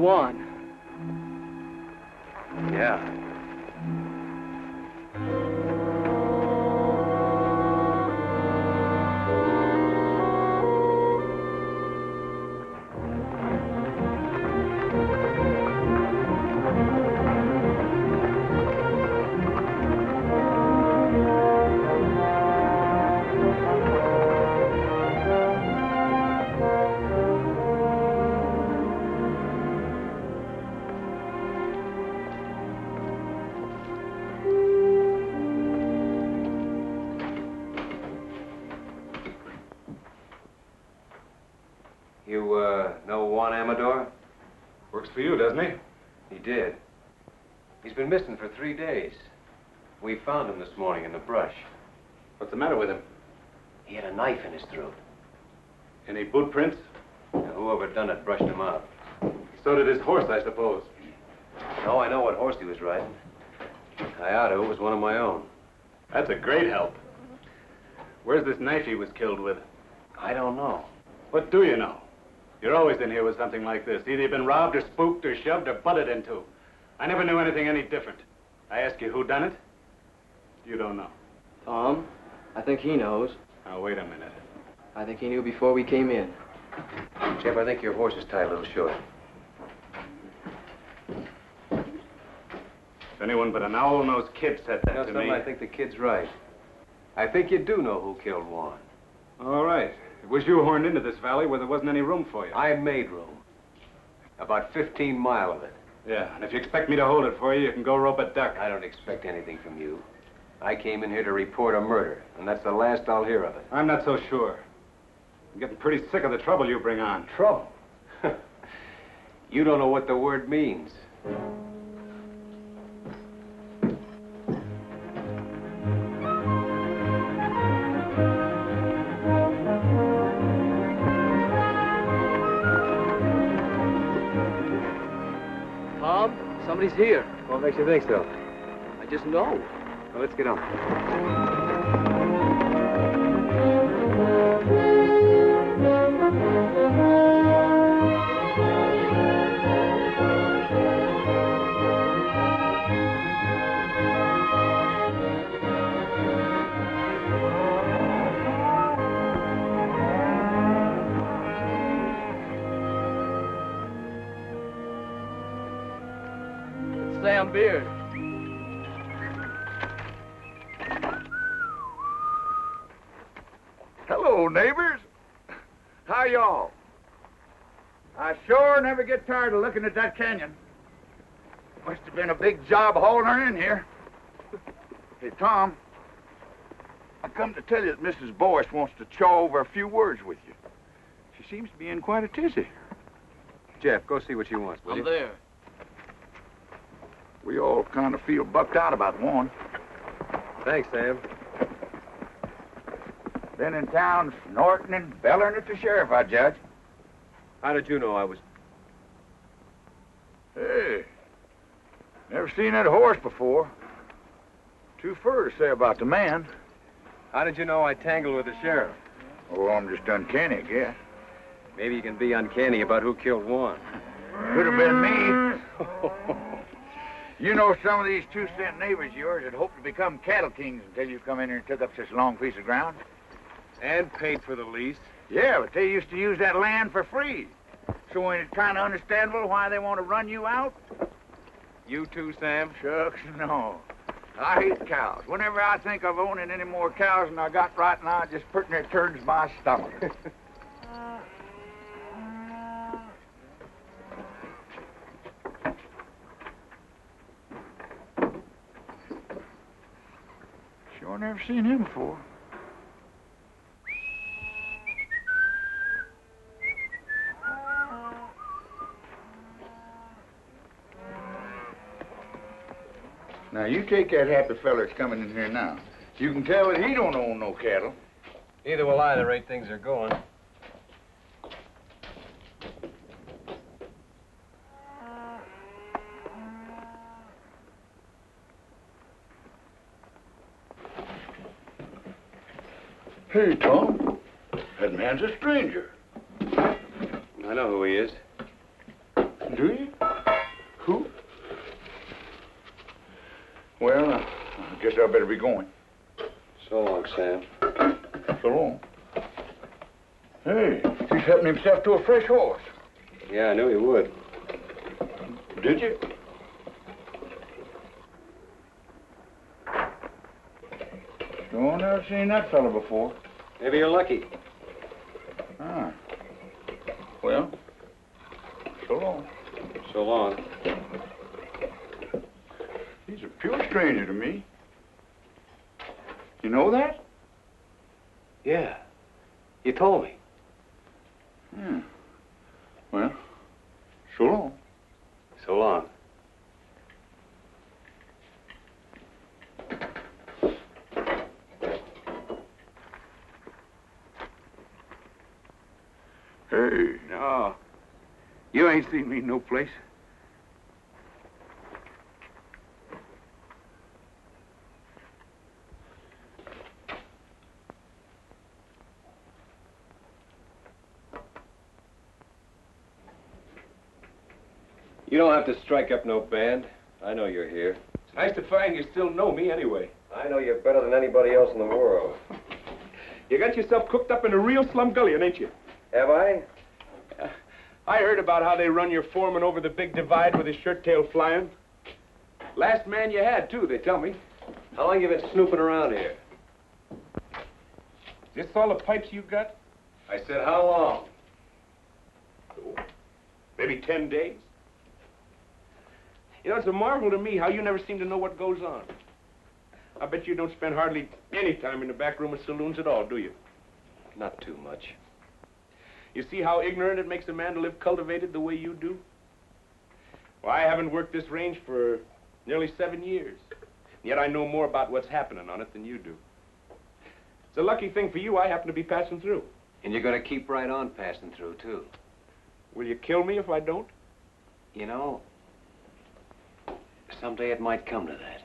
Juan. Yeah. Know Juan Amador? Works for you, doesn't he? He did. He's been missing for 3 days. We found him this morning in the brush. What's the matter with him? He had a knife in his throat. Any boot prints? Now, whoever done it brushed him out. So did his horse, I suppose. No, I know what horse he was riding. I ought to. It was one of my own. That's a great help. Where's this knife he was killed with? I don't know. What do you know? You're always in here with something like this. Either you've been robbed or spooked or shoved or butted into. I never knew anything any different. I ask you who done it? You don't know. Tom, I think he knows. Now, wait a minute. I think he knew before we came in. Jeff, I think your horse is tied a little short. If anyone but an owl-nosed kid said that to me... I think the kid's right. I think you do know who killed Juan. All right. It was you horned into this valley where there wasn't any room for you. I made room. About 15 mile of it. Yeah, and if you expect me to hold it for you, you can go rope a duck. I don't expect anything from you. I came in here to report a murder, and that's the last I'll hear of it. I'm not so sure. I'm getting pretty sick of the trouble you bring on. Trouble? You don't know what the word means. Somebody's here. What makes you think so? I just know. Well, let's get on. Sam Beard. Hello, neighbors. How y'all? I sure never get tired of looking at that canyon. Must have been a big job hauling her in here. Hey, Tom, I come to tell you that Mrs. Boyce wants to chaw over a few words with you. She seems to be in quite a tizzy. Jeff, go see what she wants, will you? I'm there. We all kind of feel bucked out about one. Thanks, Sam. Been in town snorting and bellering at the sheriff, I judge. How did you know I was... Hey, never seen that horse before. Too fur to say about the man. How did you know I tangled with the sheriff? Oh, I'm just uncanny, I guess. Maybe you can be uncanny about who killed Juan. Could have been me. You know some of these 2-cent neighbors of yours that hope to become cattle kings until you come in here and took up such a long piece of ground. And paid for the lease. Yeah, but they used to use that land for free. So ain't it kind of understandable why they want to run you out? You too, Sam? Shucks, no. I hate cows. Whenever I think of owning any more cows than I got right now, it just pretty near turns my stomach. Sure never seen him before. Now, you take that happy feller that's coming in here now. You can tell that he don't own no cattle. Neither will I, the rate things are going. Hey, Tom. That man's a stranger. I know who he is. Do you? Well, I guess I better be going. So long, Sam. So long. Hey, he's helping himself to a fresh horse. Yeah, I knew he would. Did you? No, I never seen that fella before. Maybe you're lucky. Ah. Well, so long. So long. He's a pure stranger to me. You know that? Yeah. You told me. Yeah. Well, so long. So long. Hey, no. You ain't seen me no place. You don't have to strike up no band. I know you're here. It's nice to find you still know me anyway. I know you better than anybody else in the world. You got yourself cooked up in a real slumgullion, ain't you? Have I? I heard about how they run your foreman over the big divide with his shirt tail flying. Last man you had, too, they tell me. How long you been snooping around here? Is this all the pipes you got? I said, how long? Oh, maybe 10 days. You know, it's a marvel to me how you never seem to know what goes on. I bet you don't spend hardly any time in the back room of saloons at all, do you? Not too much. You see how ignorant it makes a man to live cultivated the way you do? Well, I haven't worked this range for nearly 7 years. Yet I know more about what's happening on it than you do. It's a lucky thing for you I happen to be passing through. And you're gonna keep right on passing through, too. Will you kill me if I don't? You know, someday it might come to that.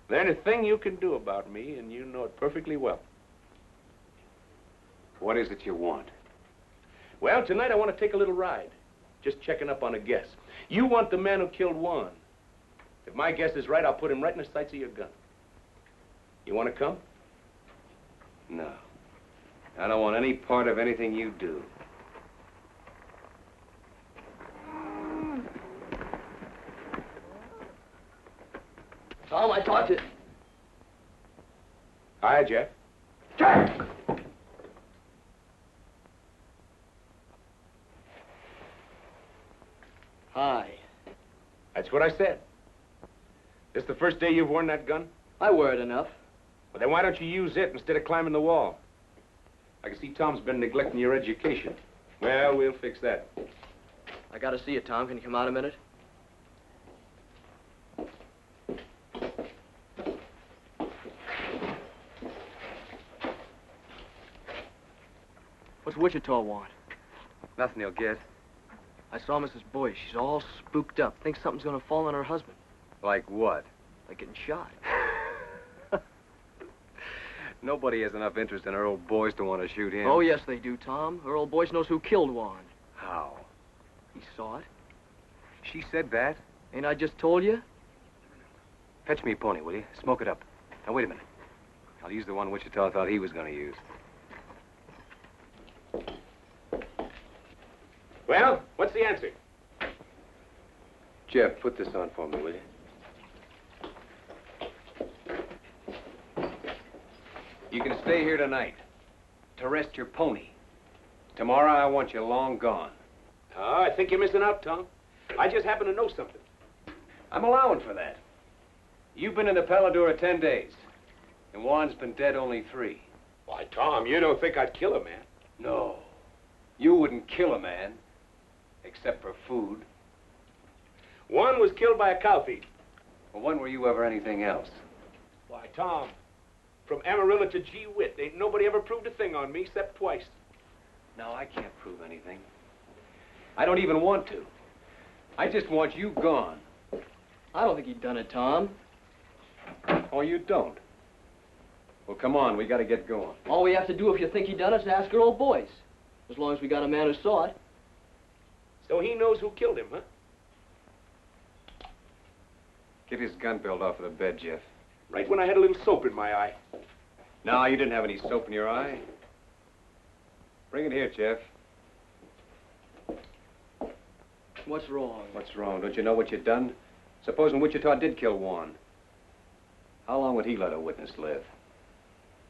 There's a thing you can do about me, and you know it perfectly well. What is it you want? Well, tonight I want to take a little ride. Just checking up on a guess. You want the man who killed Juan. If my guess is right, I'll put him right in the sights of your gun. You want to come? No. I don't want any part of anything you do. Tom, I taught you. Hi, Jeff. Jack! Hi. That's what I said. This the first day you've worn that gun? I wear it enough. Well, then why don't you use it instead of climbing the wall? I can see Tom's been neglecting your education. Well, we'll fix that. I gotta see you, Tom. Can you come out a minute? What's Wichita want? Nothing you'll get. I saw Mrs. Boyce. She's all spooked up. Thinks something's gonna fall on her husband. Like what? Like getting shot. Nobody has enough interest in her old boys to want to shoot him. Oh, yes, they do, Tom. Her old Boyce knows who killed Juan. How? He saw it. She said that? Ain't I just told you? Fetch me a pony, will you? Smoke it up. Now, wait a minute. I'll use the one Wichita thought he was going to use. Well, what's the answer? Jeff, put this on for me, will you? You can stay here tonight to rest your pony. Tomorrow, I want you long gone. Oh, I think you're missing out, Tom. I just happen to know something. I'm allowing for that. You've been in the Paladura 10 days, and Juan's been dead only 3. Why, Tom, you don't think I'd kill a man? No. You wouldn't kill a man, except for food. Juan was killed by a cow thief. Well, when were you ever anything else? Why, Tom, from Amarillo to Gee Whitt, ain't nobody ever proved a thing on me except twice. No, I can't prove anything. I don't even want to. I just want you gone. I don't think he'd done it, Tom. Oh, you don't? Well, come on, we gotta get going. All we have to do if you think he done it is ask her old Boyce. As long as we got a man who saw it. So he knows who killed him, huh? Get his gun belt off of the bed, Jeff. Right when I had a little soap in my eye. No, you didn't have any soap in your eye. Bring it here, Jeff. What's wrong? What's wrong? Don't you know what you've done? Supposing Wichita did kill Juan. How long would he let a witness live?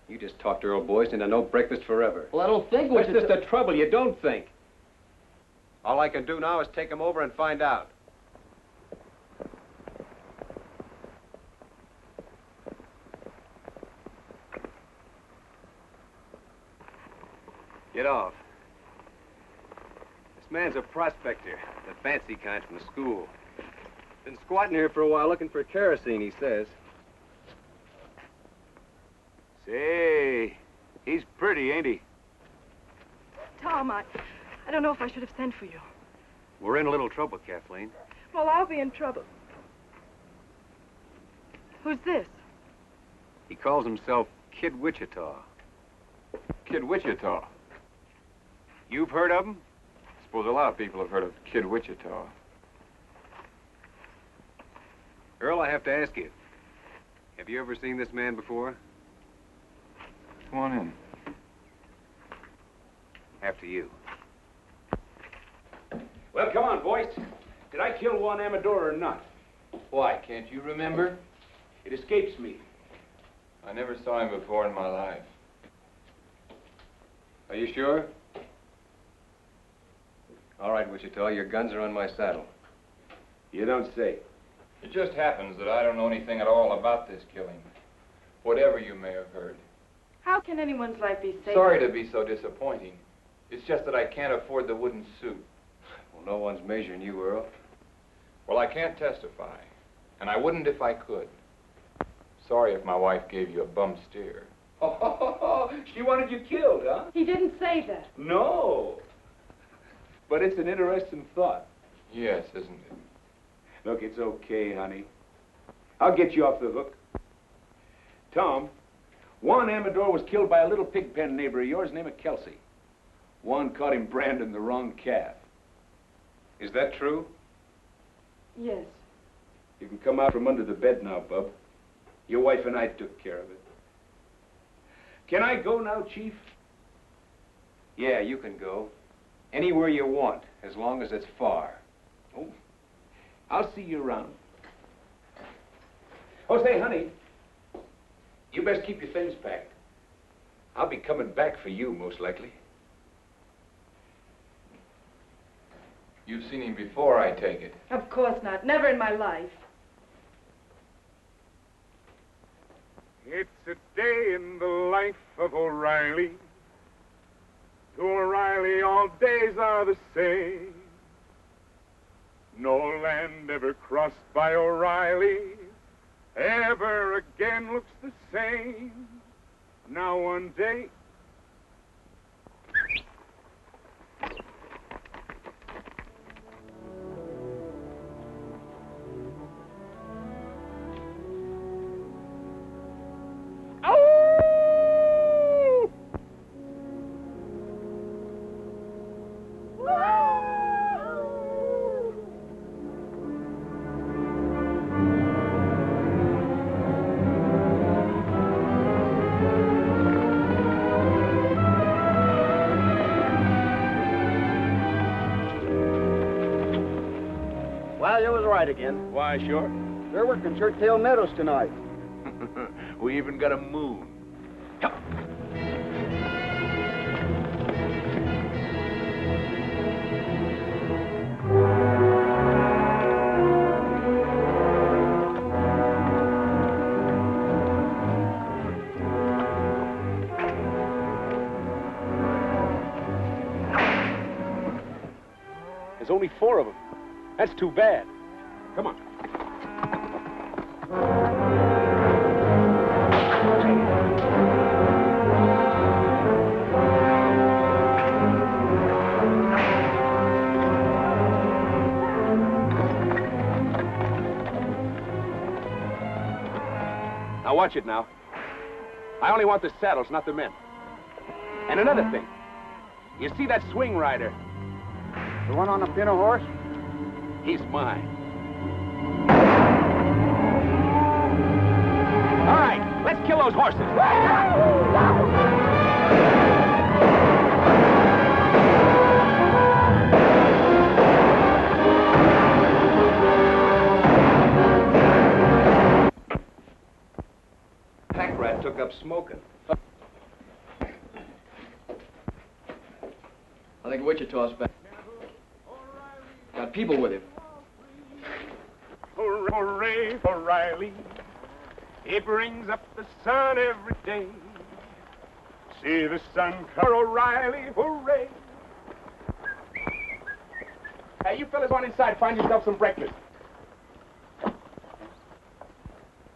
You just talked Earl Boyce into no breakfast forever. Well, I don't think That's just the trouble. You don't think. All I can do now is take him over and find out. Get off. This man's a prospector, the fancy kind from the school. Been squatting here for a while looking for kerosene, he says. Say, he's pretty, ain't he? Tom, I don't know if I should have sent for you. We're in a little trouble, Kathleen. Well, I'll be in trouble. Who's this? He calls himself Kid Wichita. Kid Wichita. You've heard of him? I suppose a lot of people have heard of Kid Wichita. Earl, I have to ask you. Have you ever seen this man before? Come on in. After you. Well, come on, boys. Did I kill Juan Amador or not? Why, can't you remember? It escapes me. I never saw him before in my life. Are you sure? All right, Wichita, your guns are on my saddle. You don't say. It just happens that I don't know anything at all about this killing. Whatever you may have heard. How can anyone's life be safe? Sorry to be so disappointing. It's just that I can't afford the wooden suit. Well, no one's measuring you, Earl. Well, I can't testify. And I wouldn't if I could. Sorry if my wife gave you a bum steer. Oh, she wanted you killed, huh? He didn't say that. No. But it's an interesting thought. Yes, isn't it? Look, it's okay, honey. I'll get you off the hook. Tom, Juan Amador was killed by a little pig pen neighbor of yours named Kelsey. Juan caught him branding the wrong calf. Is that true? Yes. You can come out from under the bed now, Bub. Your wife and I took care of it. Can I go now, Chief? Yeah, you can go. Anywhere you want, as long as it's far. Oh, I'll see you around. Oh, say, honey, you best keep your things packed. I'll be coming back for you, most likely. You've seen him before, I take it. Of course not. Never in my life. It's a day in the life of O'Reilly. To O'Reilly, all days are the same. No land ever crossed by O'Reilly ever again looks the same. Now one day... Well, you was right again. Why, sure. They're working Churchill Meadows tonight. We even got a moon. There's only 4 of them. That's too bad. Come on. Now watch it now. I only want the saddles, not the men. And another thing. You see that swing rider? The one on the pinto horse? He's mine. those horses. Pack rat took up smoking. I think Wichita's back. Got people with him. Hooray for Riley. It brings up the sun every day. See the sun come, O'Reilly, hooray. Hey, you fellas on inside, find yourself some breakfast.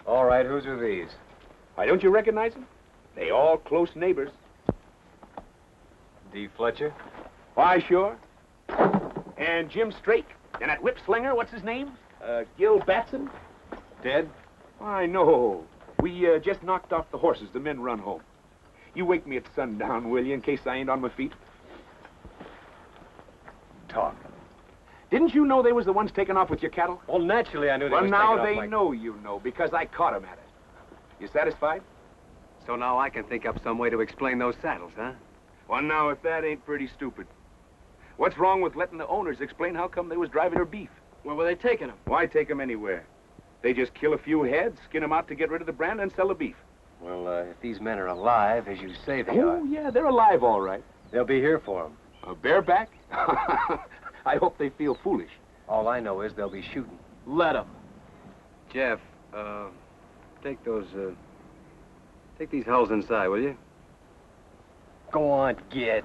All right, whose are these? Why, don't you recognize them? They all close neighbors. D. Fletcher? Why, sure. And Jim Strake. And that whip slinger, what's his name? Gil Batson? Dead? Why, no. We just knocked off the horses. The men run home. You wake me at sundown, will you, in case I ain't on my feet? Talk. Didn't you know they was the ones taking off with your cattle? Well, naturally I knew they Well, was now taking off they my... know you know, because I caught 'em at it. You satisfied? So now I can think up some way to explain those saddles, huh? Well, now, if that ain't pretty stupid. What's wrong with letting the owners explain how come they was driving their beef? Where were they taking him? Why take 'em anywhere? They just kill a few heads, skin 'em out to get rid of the brand, and sell the beef. Well, if these men are alive, as you say they are, Oh, yeah, they're alive, all right. they'll be here for them. A bareback? I hope they feel foolish. All I know is they'll be shooting. Let them. Jeff, take these hulls inside, will you? Go on, get.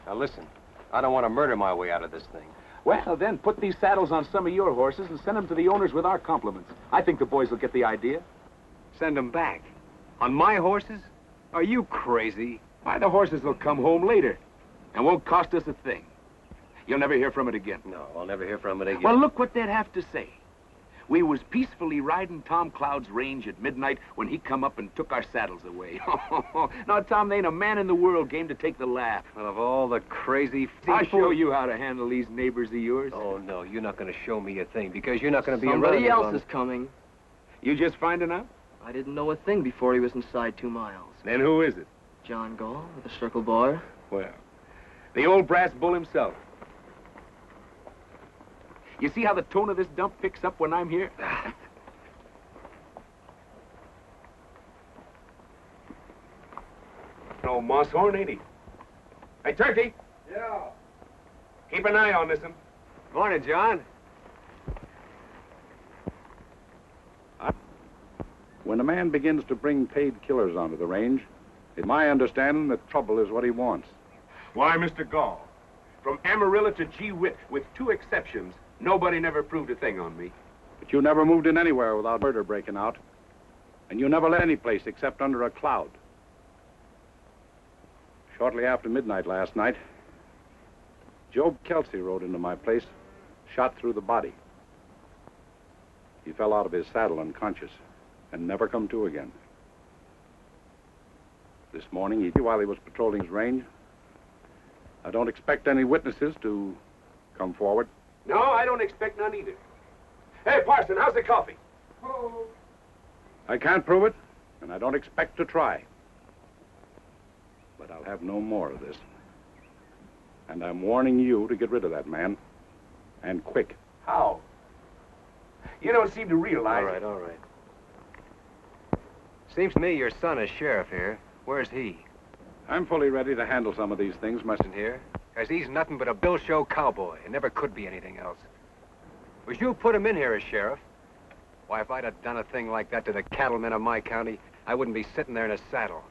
Now listen, I don't want to murder my way out of this thing. Well, then put these saddles on some of your horses and send them to the owners with our compliments. I think the boys will get the idea. Send them back. On my horses? Are you crazy? Why, the horses will come home later and won't cost us a thing. You'll never hear from it again. No, I'll never hear from it again. Well, look what they'd have to say. We was peacefully riding Tom Cloud's range at midnight when he come up and took our saddles away. Now, Tom, there ain't a man in the world game to take the laugh. Well, of all the crazy... I'll show you how to handle these neighbors of yours. Oh, no, you're not going to show me a thing because you're not going to be Somebody around else is coming. You just finding out? I didn't know a thing before he was inside 2 miles. Then who is it? John Gall with the Circle Bar. Well, the old brass bull himself. You see how the tone of this dump picks up when I'm here? No moss horn, ain't he? Hey, Turkey. Yeah. Keep an eye on this one. Morning, John. When a man begins to bring paid killers onto the range, it's my understanding that trouble is what he wants. Why, Mr. Gall, from Amarillo to Gee Whit, with 2 exceptions, nobody never proved a thing on me. But you never moved in anywhere without murder breaking out. And you never left any place except under a cloud. Shortly after midnight last night, Job Kelsey rode into my place, shot through the body. He fell out of his saddle unconscious and never come to again. This morning, while he was patrolling his range, I don't expect any witnesses to come forward. No, I don't expect none either. Hey, Parson, how's the coffee? I can't prove it, and I don't expect to try. But I'll have no more of this. And I'm warning you to get rid of that man. And quick. How? You don't seem to realize... All right. Seems to me your son is sheriff here. Where's he? I'm fully ready to handle some of these things, Preston here. Because he's nothing but a bill show cowboy and never could be anything else. Was you put him in here as sheriff? Why, if I'd have done a thing like that to the cattlemen of my county, I wouldn't be sitting there in a saddle.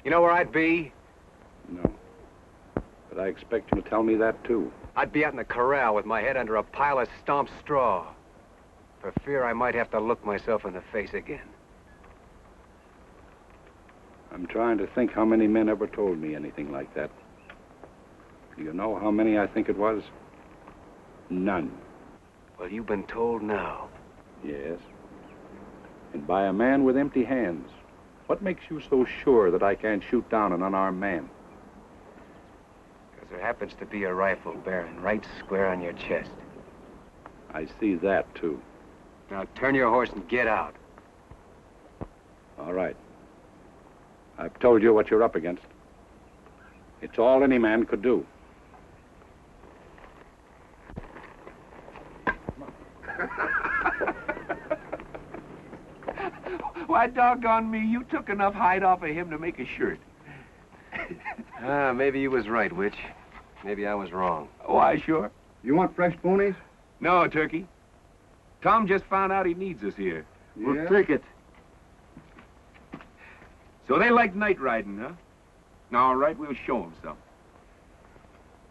You know where I'd be? No. But I expect you to tell me that, too. I'd be out in the corral with my head under a pile of stomped straw. For fear I might have to look myself in the face again. I'm trying to think how many men ever told me anything like that. Do you know how many I think it was? None. Well, you've been told now. Yes. And by a man with empty hands. What makes you so sure that I can't shoot down an unarmed man? Because there happens to be a rifle bearing right square on your chest. I see that, too. Now turn your horse and get out. All All right. I've told you what you're up against. It's all any man could do. Why, doggone me, you took enough hide off of him to make a shirt. Maybe you was right, Witch. Maybe I was wrong. Why, sure. You want fresh ponies? No, Turkey. Tom just found out he needs us here. We'll take it. So they like night riding, huh? All right, we'll show them some.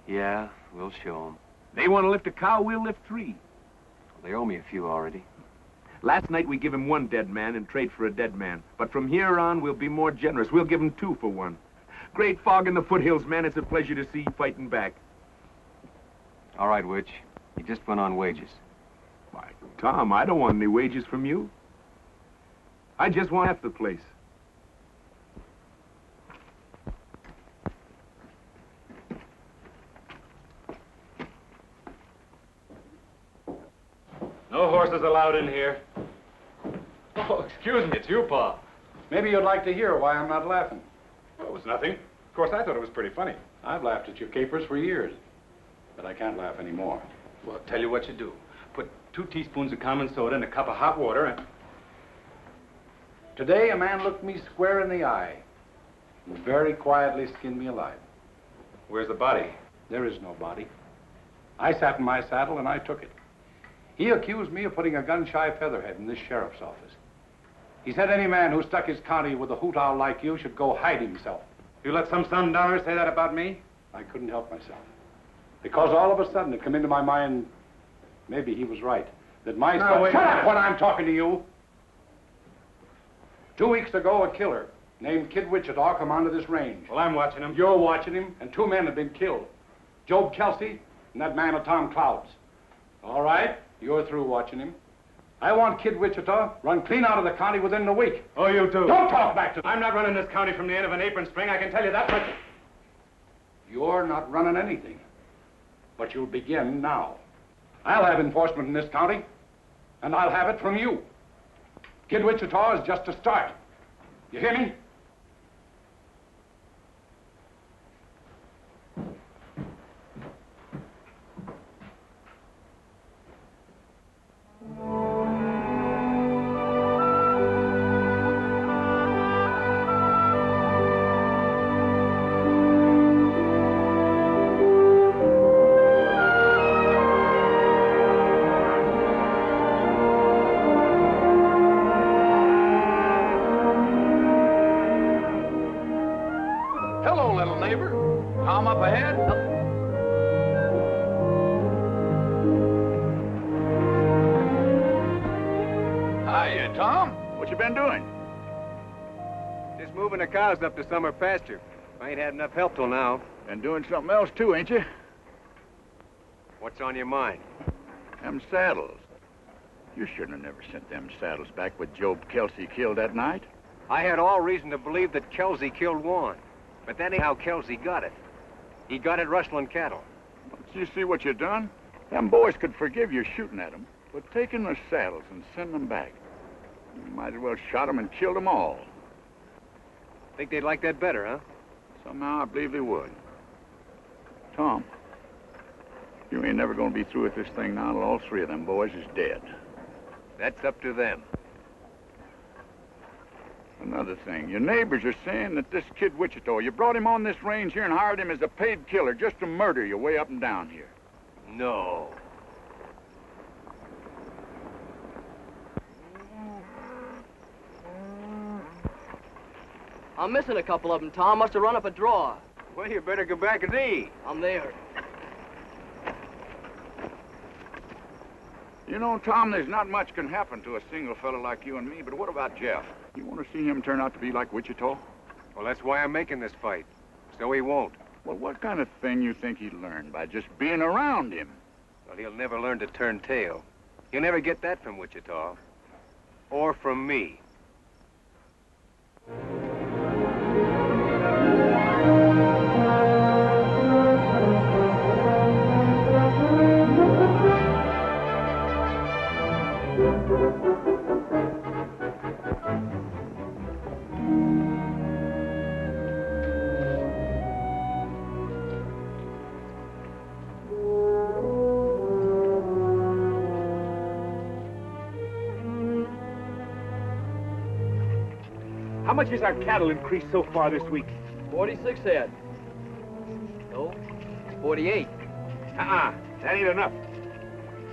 Yeah, we'll show them. They want to lift a cow, we'll lift 3. They owe me a few already. Last night we give him 1 dead man in trade for a dead man. But from here on, we'll be more generous. We'll give him 2 for 1. Great fog in the foothills, man. It's a pleasure to see you fighting back. All right, Witch. You just went on wages. Why, Tom, I don't want any wages from you. I just want half the place. No horses allowed in here. Oh, excuse me, it's you, Pa. Maybe you'd like to hear why I'm not laughing. Well, it was nothing. Of course, I thought it was pretty funny. I've laughed at your capers for years, but I can't laugh anymore. Well, I'll tell you what you do. Put 2 teaspoons of common soda in a cup of hot water and... Today, a man looked me square in the eye and very quietly skinned me alive. Where's the body? There is no body. I sat in my saddle and I took it. He accused me of putting a gun-shy featherhead in this sheriff's office. He said any man who stuck his county with a hoot owl like you should go hide himself. You let some Sundowners say that about me? I couldn't help myself. Because all of a sudden it came into my mind, maybe he was right, that my son... Shut up when I'm talking to you! 2 weeks ago, a killer named Kid Wichita come onto this range. Well, I'm watching him. You're watching him, and 2 men have been killed. Job Kelsey and that man of Tom Cloud's. All right, you're through watching him. I want Kid Wichita run clean out of the county within the week. Oh, you do? Don't talk back to me. I'm not running this county from the end of an apron string, I can tell you that much. You're not running anything, but you'll begin now. I'll have enforcement in this county, and I'll have it from you. Kid Wichita is just a start. You hear me? Hello, little neighbor. Tom up ahead? Hiya, Tom. What you been doing? Just moving the cows up to summer pasture. I ain't had enough help till now. Been doing something else too, ain't you? What's on your mind? Them saddles. You shouldn't have never sent them saddles back with Job Kelsey killed that night. I had all reason to believe that Kelsey killed Juan. But that ain't how Kelsey got it. He got it rustling cattle. Don't you see what you done? Them boys could forgive you shooting at them, but taking their saddles and sending them back. You might as well shot them and killed them all. Think they'd like that better, huh? Somehow I believe they would. Tom, you ain't never gonna be through with this thing now till all 3 of them boys is dead. That's up to them. Another thing, your neighbors are saying that this Kid Wichita, you brought him on this range here and hired him as a paid killer just to murder you way up and down here. No. I'm missing a couple of them, Tom. Must have run up a draw. Well, you better go back and see. I'm there. You know, Tom, there's not much can happen to a single fella like you and me, but what about Jeff? You want to see him turn out to be like Wichita? Well, that's why I'm making this fight. So he won't. Well, what kind of thing you think he'd learn by just being around him? Well, he'll never learn to turn tail. He'll never get that from Wichita. Or from me. How much has our cattle increased so far this week? 46 head. No, 48. That ain't enough.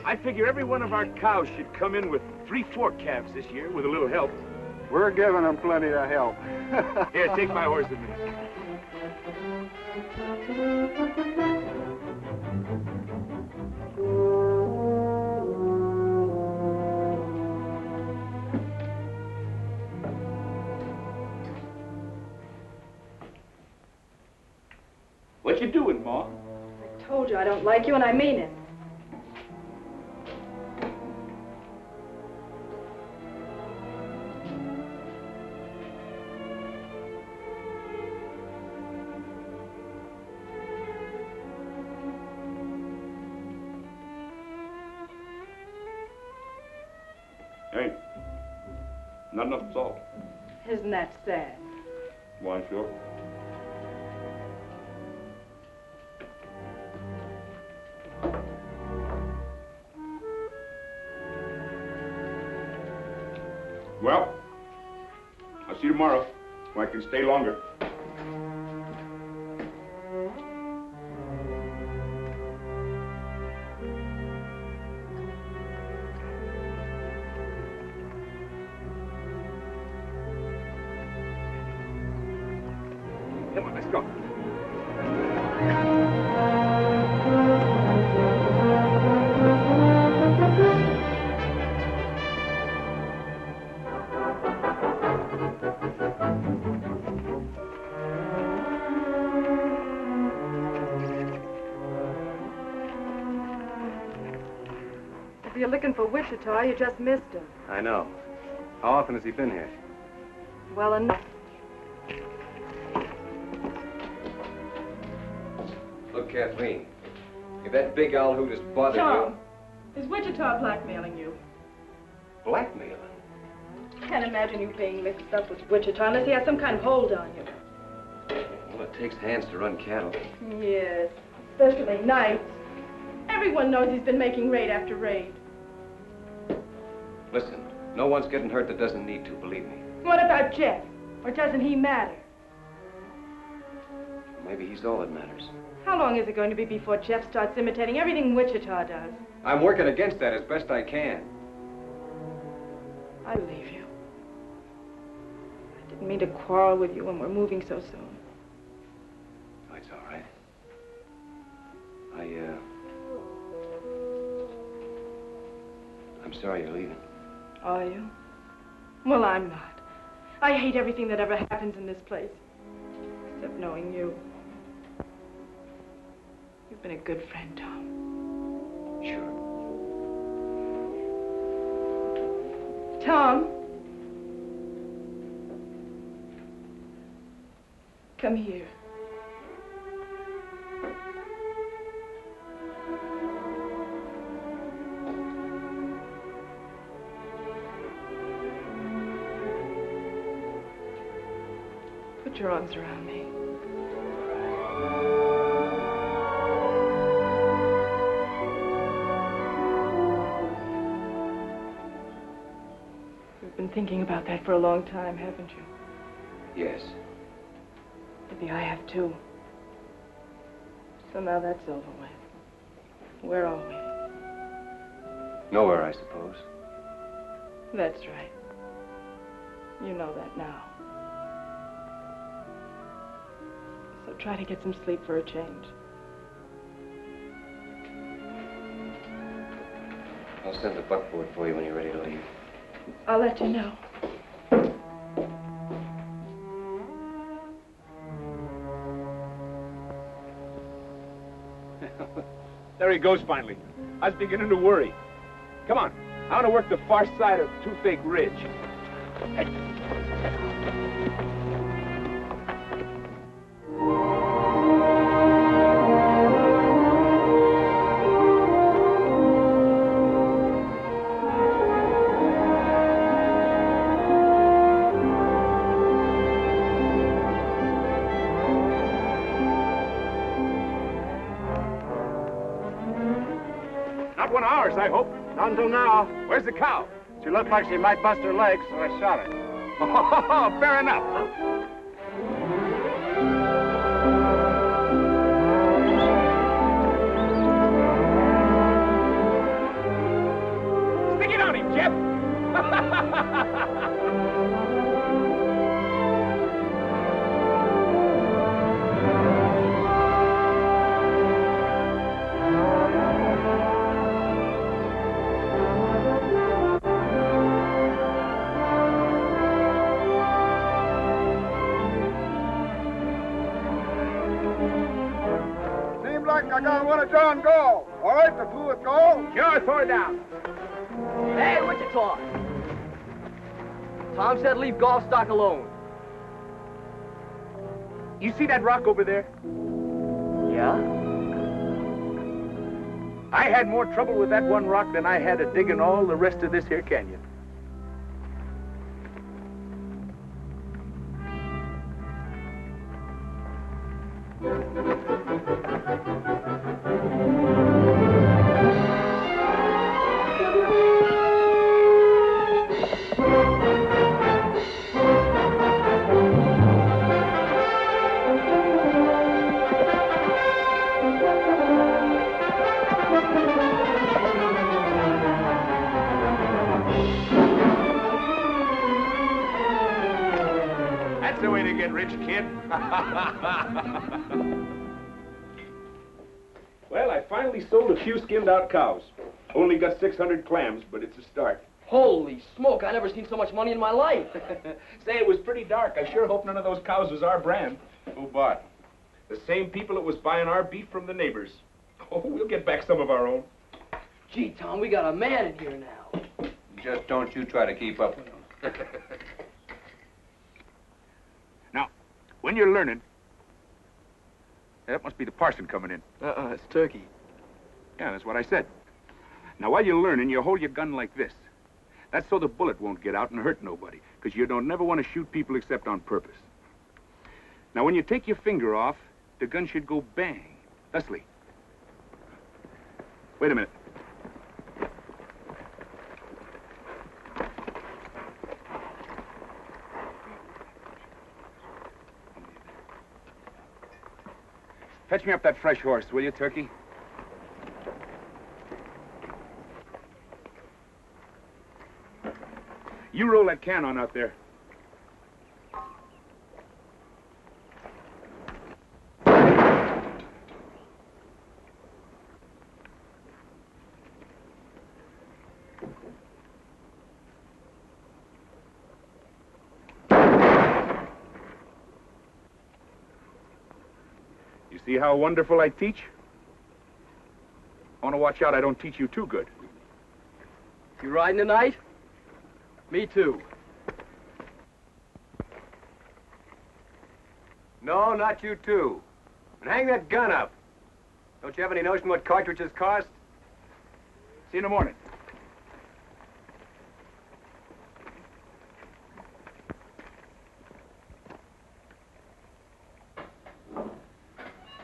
I figure every one of our cows should come in with 3-4 calves this year with a little help. We're giving them plenty of help. Here, take my horse with me. What you doing, Ma? I told you I don't like you, and I mean it. Hey, not enough salt. Isn't that sad? Why, sure. Well, I'll see you tomorrow, or I can stay longer. Come on, let's go. If you're looking for Wichita, you just missed him. I know. How often has he been here? Well enough. Look, Kathleen, if that big owl hoot has bothered Tom, is Wichita blackmailing you? you... Blackmailing? Can't imagine you being mixed up with Wichita unless he has some kind of hold on you. Well, it takes hands to run cattle. Yes, especially nights. Everyone knows he's been making raid after raid. Listen, no one's getting hurt that doesn't need to, believe me. What about Jeff? Or doesn't he matter? Maybe he's all that matters. How long is it going to be before Jeff starts imitating everything Wichita does? I'm working against that as best I can. I believe you. I didn't mean to quarrel with you when we're moving so soon. Oh, it's all right. I'm sorry you're leaving. Are you? Well, I'm not. I hate everything that ever happens in this place. Except knowing you. You've been a good friend, Tom. Sure. Tom. Come here. Put your arms around me. You've been thinking about that for a long time, haven't you? Yes. Maybe I have too. So now that's over with. Where are we? Nowhere, I suppose. That's right. You know that now. So try to get some sleep for a change. I'll send the buckboard for you when you're ready to leave. I'll let you know. There he goes finally. I was beginning to worry. Come on. I want to work the far side of Toothache Ridge. Hey. horse, I hope. Not until now. Where's the cow? She looked like she might bust her legs, so I shot her. Oh, fair enough. Stick it on him, Jeff. Seems like I got one of John Gall. All right, the two with Gall? Sure, throw it down. Hey, Wichita! Tom said leave golf stock alone. You see that rock over there? Yeah? I had more trouble with that one rock than I had at digging all the rest of this here canyon. That's the way to get rich, kid. Well, I finally sold a few skinned-out cows. Only got 600 clams, but it's a start. Holy smoke, I never seen so much money in my life. Say, it was pretty dark. I sure hope none of those cows was our brand. Who bought? The same people that was buying our beef from the neighbors. Oh, we'll get back some of our own. Gee, Tom, we got a man in here now. Just don't you try to keep up with them. Now, when you're learning, that must be the parson coming in. It's Turkey. Yeah, that's what I said. Now, while you're learning, you hold your gun like this. That's so the bullet won't get out and hurt nobody, because you don't never want to shoot people except on purpose. Now, when you take your finger off, the gun should go bang, thusly. Wait a minute. Fetch me up that fresh horse, will you, Turkey? You roll that can on out there. You see how wonderful I teach? I want to watch out I don't teach you too good. You riding tonight? Me too. No, not you too. And hang that gun up. Don't you have any notion what cartridges cost? See you in the morning.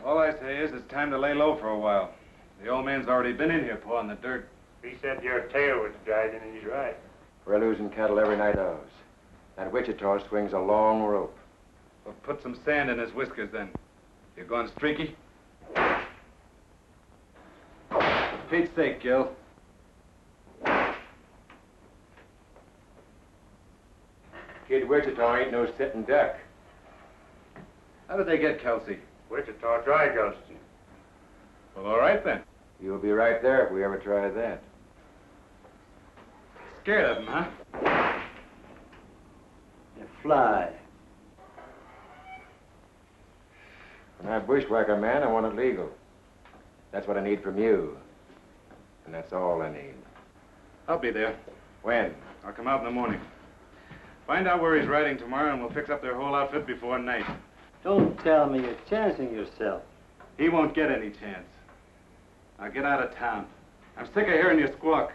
All I say is it's time to lay low for a while. The old man's already been in here pawing the dirt. He said your tail was dragging, and he's right. We're losing cattle every night of us. That Wichita swings a long rope. Well, put some sand in his whiskers, then. You going streaky? For Pete's sake, Gil. Kid Wichita ain't no sitting duck. How did they get Kelsey? Wichita dry ghosting. Well, all right, then. You'll be right there if we ever try that. Scared of him, huh? You fly. When I bushwhack a man, I want it legal. That's what I need from you. And that's all I need. I'll be there. When? I'll come out in the morning. Find out where he's riding tomorrow, and we'll fix up their whole outfit before night. Don't tell me you're chancing yourself. He won't get any chance. Now get out of town. I'm sick of hearing you squawk.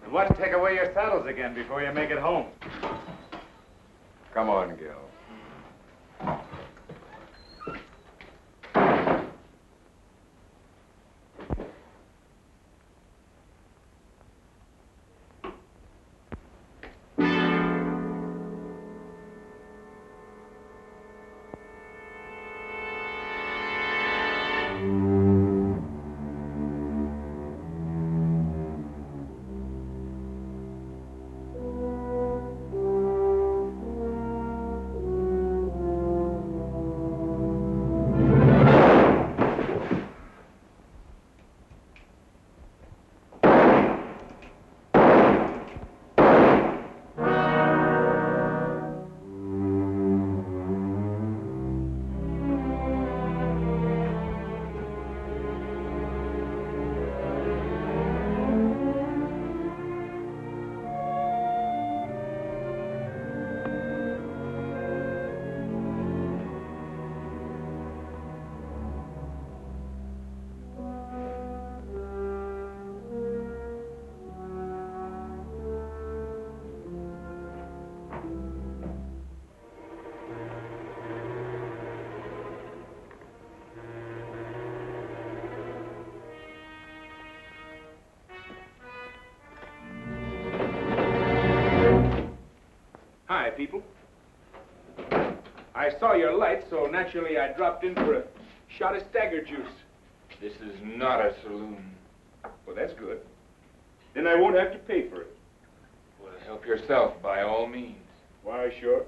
And watch take away your saddles again before you make it home. Come on, Gil. people. I saw your light, so naturally I dropped in for a shot of stagger juice. This is not a saloon. Well, that's good. Then I won't have to pay for it. Well, help yourself by all means. Why, sure.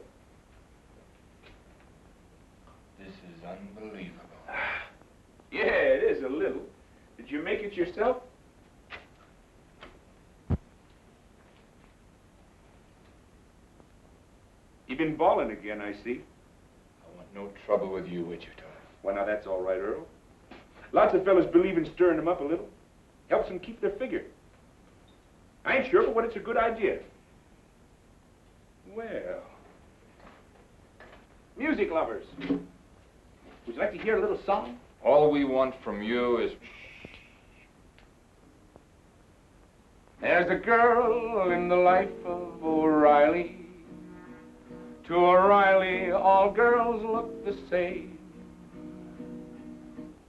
This is unbelievable. Yeah, it is a little. Did you make it yourself? You've been balling again, I see. I want no trouble with you, Wichita. Well, now, that's all right, Earl. Lots of fellas believe in stirring them up a little. Helps them keep their figure. I ain't sure, but what it's a good idea. Well, music lovers. Would you like to hear a little song? All we want from you is... There's a girl in the life of O'Reilly. To O'Reilly, all girls look the same.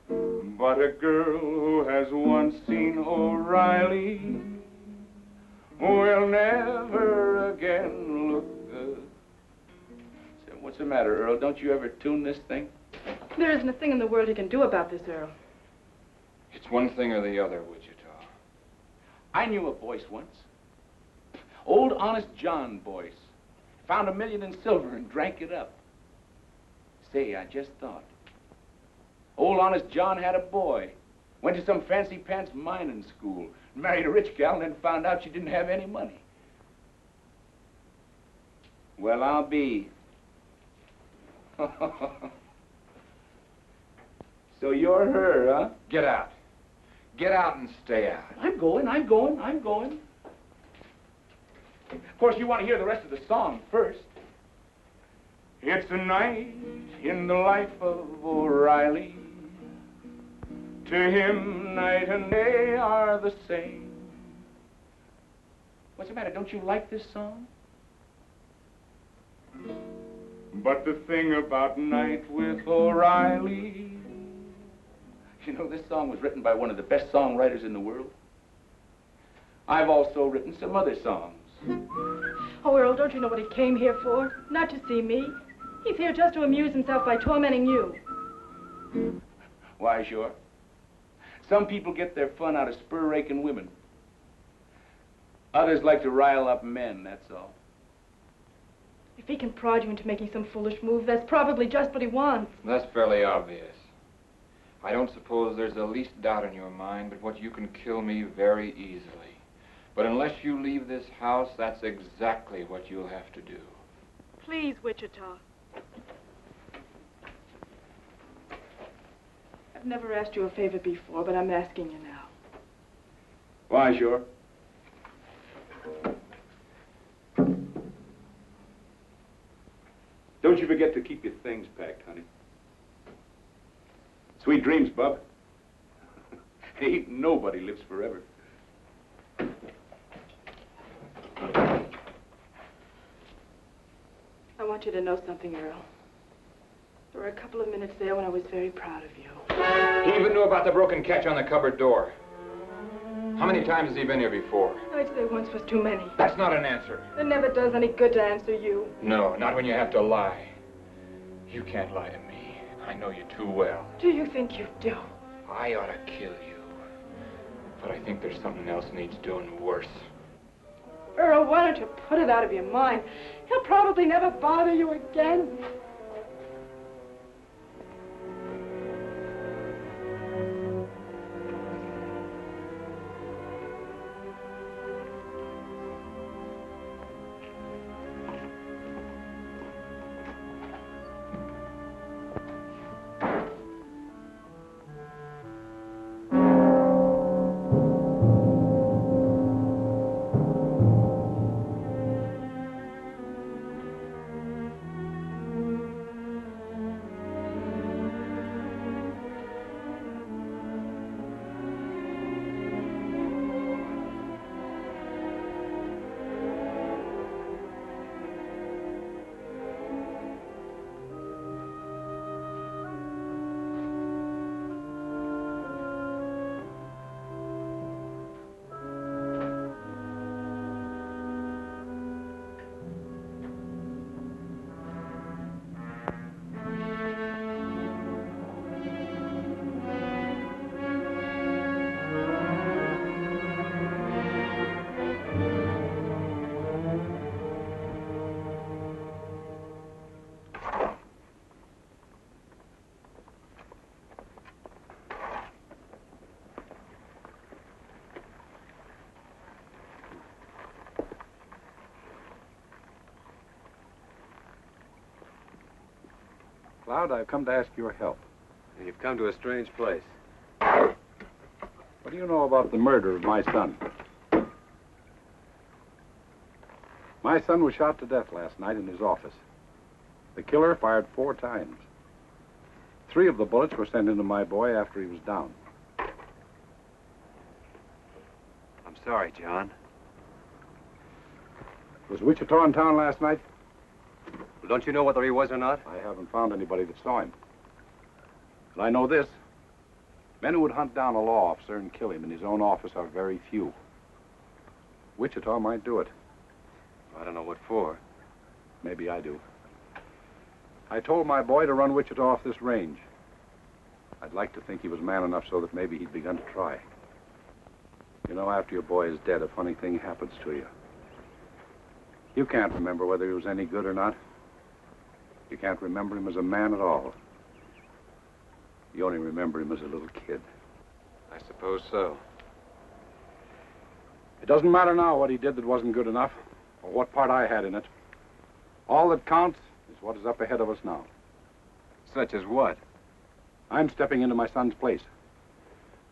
But a girl who has once seen O'Reilly will never again look good. So what's the matter, Earl? Don't you ever tune this thing? There isn't a thing in the world you can do about this, Earl. It's one thing or the other, Wichita. I knew a Boyce once. Old Honest John Boyce. Found $1 million in silver and drank it up. Say, I just thought. Old Honest John had a boy. Went to some fancy pants mining school. Married a rich gal and then found out she didn't have any money. Well, I'll be. So you're her, huh? Get out. Get out and stay out. I'm going. Of course, you want to hear the rest of the song first. It's a night in the life of O'Reilly. To him, night and day are the same. What's the matter? Don't you like this song? But the thing about Night with O'Reilly, you know, this song was written by one of the best songwriters in the world. I've also written some other songs. Oh, Earl, don't you know what he came here for? Not to see me. He's here just to amuse himself by tormenting you. Why, sure. Some people get their fun out of spur-raking women. Others like to rile up men, that's all. If he can prod you into making some foolish move, that's probably just what he wants. That's fairly obvious. I don't suppose there's the least doubt in your mind but what you can kill me very easily. But unless you leave this house, that's exactly what you'll have to do. Please, Wichita. I've never asked you a favor before, but I'm asking you now. Why, sure. Don't you forget to keep your things packed, honey. Sweet dreams, Bub. Ain't nobody lives forever. I want you to know something, Earl. There were a couple of minutes there when I was very proud of you. He even knew about the broken catch on the cupboard door. How many times has he been here before? I'd say once was too many. That's not an answer. It never does any good to answer you. No, not when you have to lie. You can't lie to me. I know you too well. Do you think you do? I ought to kill you. But I think there's something else needs doing worse. Earl, why don't you put it out of your mind? He'll probably never bother you again. Cloud, I've come to ask your help. You've come to a strange place. What do you know about the murder of my son? My son was shot to death last night in his office. The killer fired 4 times. 3 of the bullets were sent into my boy after he was down. I'm sorry, John. Was Wichita in town last night? Well, don't you know whether he was or not? I haven't found anybody that saw him. But I know this. Men who would hunt down a law officer and kill him in his own office are very few. Wichita might do it. I don't know what for. Maybe I do. I told my boy to run Wichita off this range. I'd like to think he was man enough so that maybe he'd begun to try. You know, after your boy is dead, a funny thing happens to you. You can't remember whether he was any good or not. You can't remember him as a man at all. You only remember him as a little kid. I suppose so. It doesn't matter now what he did that wasn't good enough, or what part I had in it. All that counts is what is up ahead of us now. Such as what? I'm stepping into my son's place.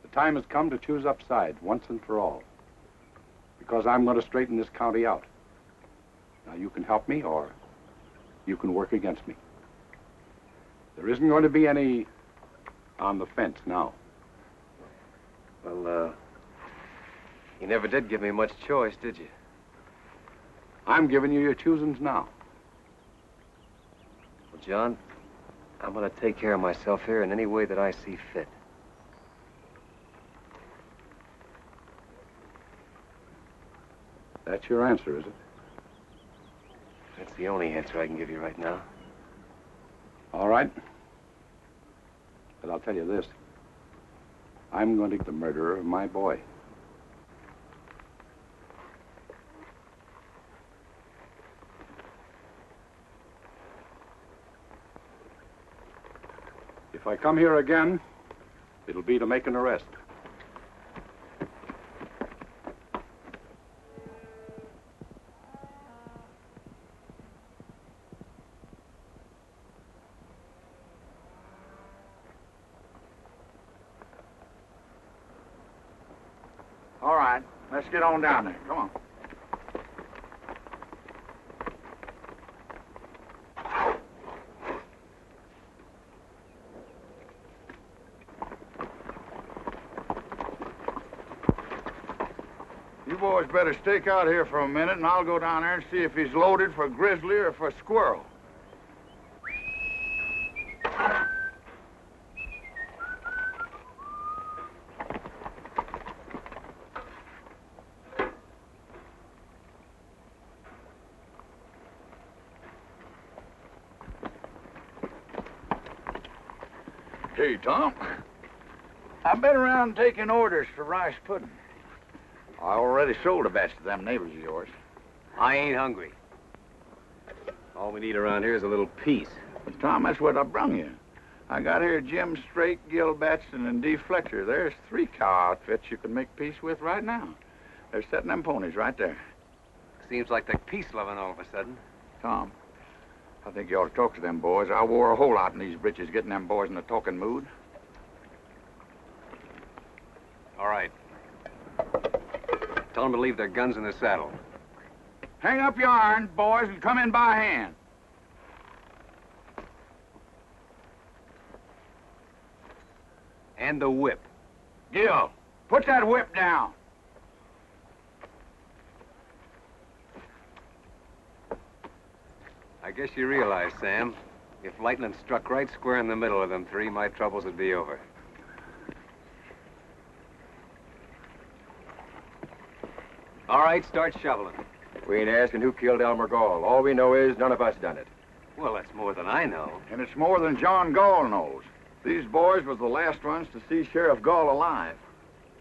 The time has come to choose upside once and for all. Because I'm going to straighten this county out. Now, you can help me, or you can work against me. There isn't going to be any on the fence now. Well, you never did give me much choice, did you? I'm giving you your choosings now. Well, John, I'm going to take care of myself here in any way that I see fit. That's your answer, is it? That's the only answer I can give you right now. All right. But I'll tell you this. I'm going to get the murderer of my boy. If I come here again, it'll be to make an arrest. All right, let's get on down there. Come on. You boys better stake out here for a minute, and I'll go down there and see if he's loaded for grizzly or for squirrel. Hey, Tom. I've been around taking orders for rice pudding. I already sold a batch to them neighbors of yours. I ain't hungry. All we need around here is a little peace. But, Tom, that's what I brung you. I got here Jim Strake, Gil Batson, and Dee Fletcher. There's 3 cow outfits you can make peace with right now. They're setting them ponies right there. Seems like they're peace-loving all of a sudden. Tom, I think you ought to talk to them boys. I wore a whole lot in these britches getting them boys in a talking mood. All right. Tell them to leave their guns in the saddle. Hang up your iron, boys, and come in by hand. And the whip. Gil, put that whip down. I guess you realize, Sam, if lightning struck right square in the middle of them 3, my troubles would be over. All right, start shoveling. We ain't asking who killed Elmer Gall. All we know is none of us done it. Well, that's more than I know. And it's more than John Gall knows. These boys was the last ones to see Sheriff Gall alive.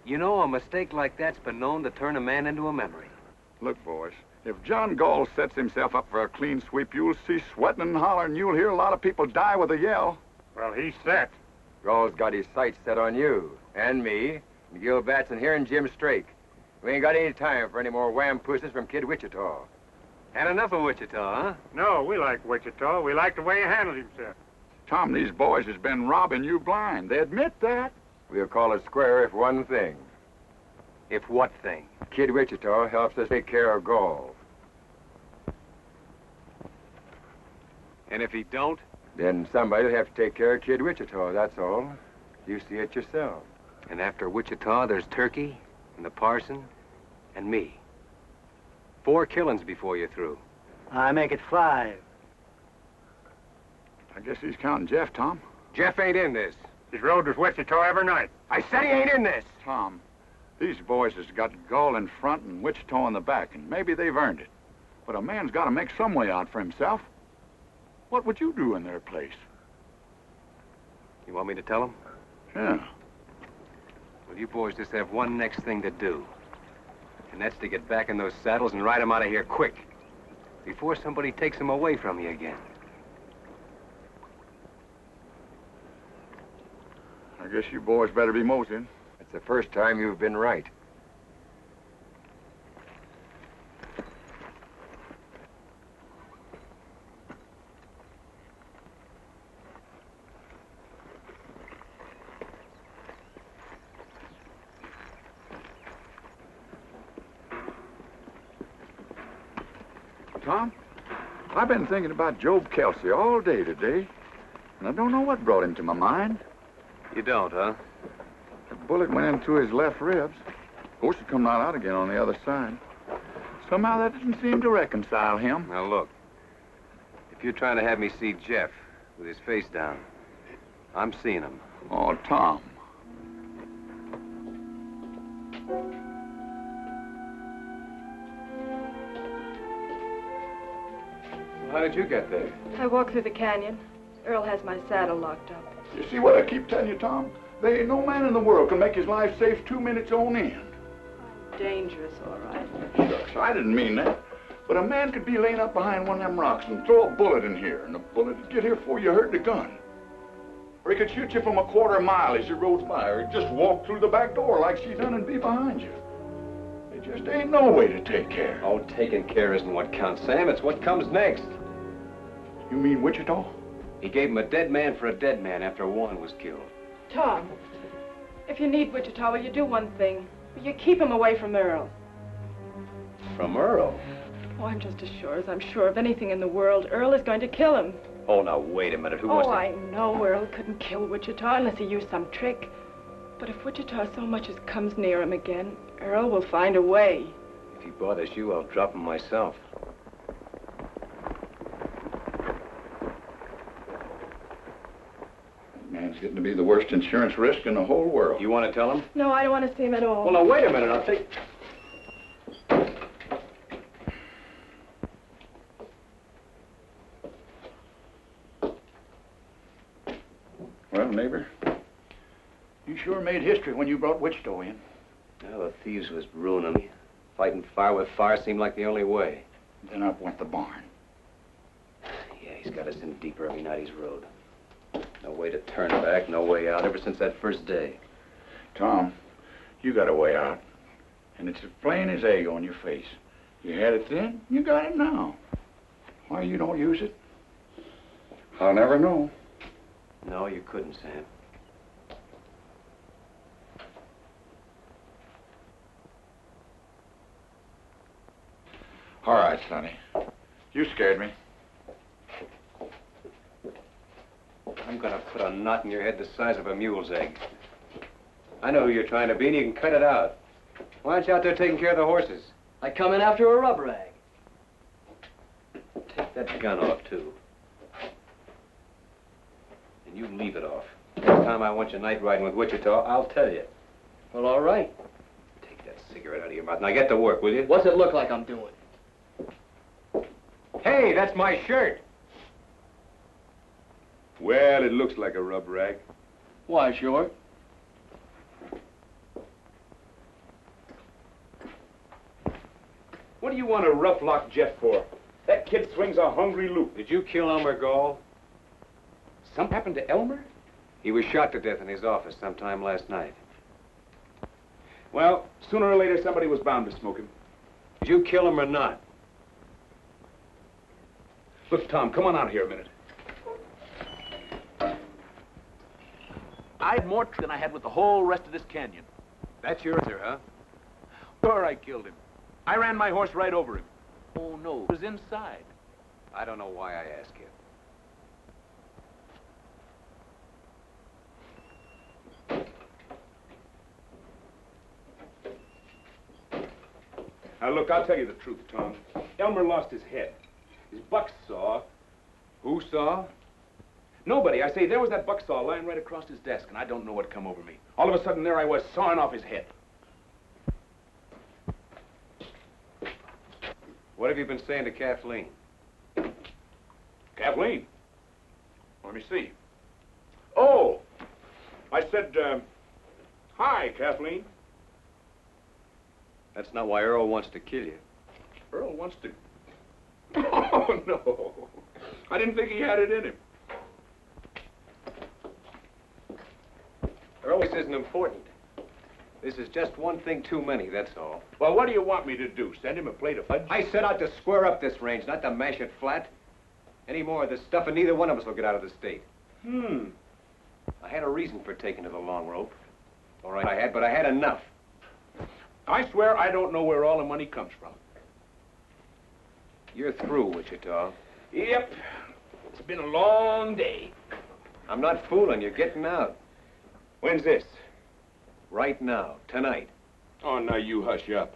You know, a mistake like that's been known to turn a man into a memory. Look, boys, if John Gall sets himself up for a clean sweep, you'll see sweating and hollering. You'll hear a lot of people die with a yell. Well, he's set. Gall's got his sights set on you, and me, and Gil Batson here, and Jim Strake. We ain't got any time for any more wham-pusses from Kid Wichita. Had enough of Wichita, huh? No, we like Wichita. We like the way he handled himself. Tom, these boys has been robbing you blind. They admit that. We'll call it square if one thing. If what thing? Kid Wichita helps us take care of Gall. And if he don't? Then somebody'll have to take care of Kid Wichita, that's all. You see it yourself. And after Wichita, there's Turkey, and the parson, and me. 4 killings before you're through. I make it 5. I guess he's counting Jeff, Tom. Jeff ain't in this. He's rode with Wichita every night. I said he ain't in this. Tom, these boys has got Gall in front and Wichita in the back, and maybe they've earned it. But a man's got to make some way out for himself. What would you do in their place? You want me to tell him? Yeah. Well, you boys just have one next thing to do. And that's to get back in those saddles and ride them out of here quick. Before somebody takes them away from you again. I guess you boys better be moseying. It's the first time you've been right. Tom, I've been thinking about Job Kelsey all day today, and I don't know what brought him to my mind. You don't, huh? The bullet went into his left ribs. Of course, it come right out again on the other side. Somehow that didn't seem to reconcile him. Now, look. If you're trying to have me see Jeff with his face down, I'm seeing him. Oh, Tom. How did you get there? I walked through the canyon. Earl has my saddle locked up. You see what I keep telling you, Tom? There ain't no man in the world can make his life safe 2 minutes on end. Dangerous, all right. Shucks, I didn't mean that. But a man could be laying up behind one of them rocks and throw a bullet in here, and the bullet would get here before you heard the gun. Or he could shoot you from a quarter-mile as you rode by, or he'd just walk through the back door like she done and be behind you. There just ain't no way to take care. Oh, taking care isn't what counts, Sam. It's what comes next. You mean Wichita? He gave him a dead man for a dead man after Warren was killed. Tom, if you need Wichita, will you do one thing? Will you keep him away from Earl? From Earl? Oh, I'm just as sure as I'm sure of anything in the world. Earl is going to kill him. Oh, now, wait a minute. Who Oh, wants to... I know Earl couldn't kill Wichita unless he used some trick. But if Wichita so much as comes near him again, Earl will find a way. If he bothers you, I'll drop him myself. Man's getting to be the worst insurance risk in the whole world. You want to tell him? No, I don't want to see him at all. Well, now, wait a minute. I'll take... Well, neighbor, you sure made history when you brought Wichita in. Well, the thieves was ruining me. Fighting fire with fire seemed like the only way. Then up went the barn. Yeah, he's got us in deeper every night he's rode. No way to turn back, no way out, ever since that first day. Tom, you got a way out. And it's as plain as egg on your face. You had it then, you got it now. Why you don't use it? I'll never know. No, you couldn't, Sam. All right, Sonny. You scared me. I'm gonna put a knot in your head the size of a mule's egg. I know who you're trying to be, and you can cut it out. Why aren't you out there taking care of the horses? I come in after a rub rag. Take that gun off, too. And you leave it off. Next time I want you night riding with Wichita, I'll tell you. Well, all right. Take that cigarette out of your mouth. Now get to work, will you? What's it look like I'm doing? Hey, that's my shirt. Well, it looks like a rub rag. Why, sure. What do you want to rough lock Jeff for? That kid swings a hungry loop. Did you kill Elmer Gall? Something happened to Elmer? He was shot to death in his office sometime last night. Well, sooner or later, somebody was bound to smoke him. Did you kill him or not? Look, Tom, come on out here a minute. I had more than I had with the whole rest of this canyon. That's your answer, huh? Sure, I killed him. I ran my horse right over him. Oh, no, it was inside. I don't know why I ask you. Now, look, I'll tell you the truth, Tom. Elmer lost his head. His buck saw. Who saw? Nobody. I say, there was that buck saw lying right across his desk, and I don't know what come over me. All of a sudden, there I was, sawing off his head. What have you been saying to Kathleen? Kathleen? Let me see. Oh! I said, hi, Kathleen. That's not why Earl wants to kill you. Earl wants to... Oh, no. I didn't think he had it in him. Earl, this isn't important. This is just one thing too many, that's all. Well, what do you want me to do? Send him a plate of fudge? I set out to square up this range, not to mash it flat. Any more of this stuff, and neither one of us will get out of the state. I had a reason for taking to the long rope. All right, I had, but I had enough. I swear I don't know where all the money comes from. You're through, Wichita. Yep. It's been a long day. I'm not fooling. You're getting out. When's this? Right now. Tonight. Oh, now you hush up.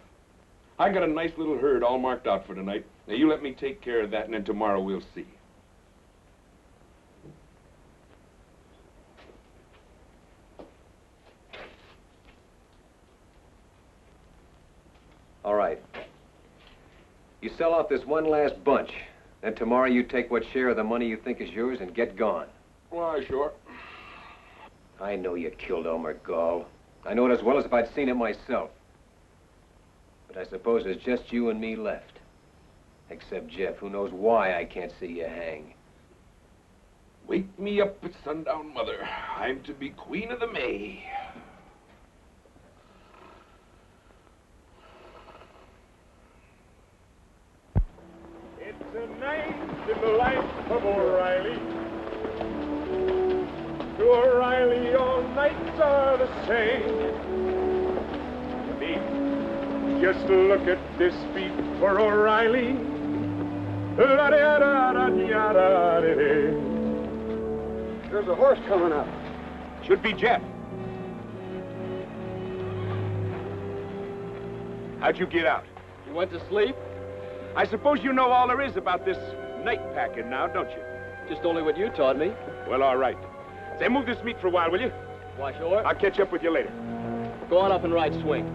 I got a nice little herd all marked out for tonight. Now, you let me take care of that, and then tomorrow we'll see. All right. You sell out this one last bunch. Then tomorrow you take what share of the money you think is yours and get gone. Why, sure. I know you killed Elmer Gall. I know it as well as if I'd seen it myself. But I suppose there's just you and me left. Except Jeff, who knows why I can't see you hang. Wake me up at sundown, Mother. I'm to be Queen of the May. It's a night in the life of O'Reilly. To O'Reilly, all nights are the same. Beat, just look at this beat for O'Reilly. There's a horse coming up. Should be Jeff. How'd you get out? You went to sleep? I suppose you know all there is about this night packing now, don't you? Just only what you taught me. Well, all right. Say, move this meat for a while, will you? Why, sure. I'll catch up with you later. Go on up and ride swing.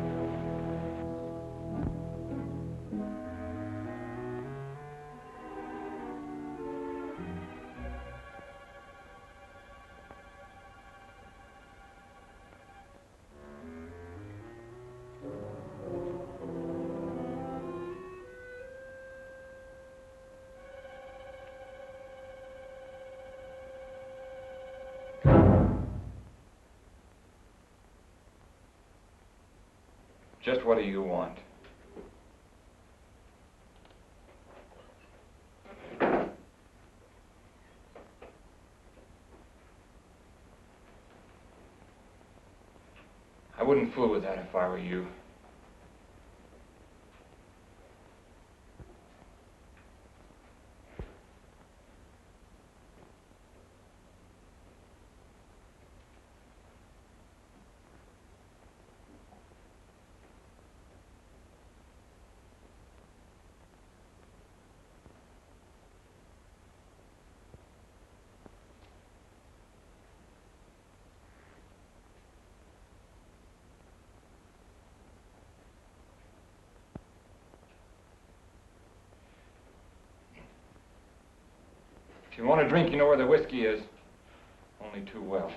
Just what do you want? I wouldn't fool with that if I were you. If you want a drink, you know where the whiskey is. Only too well.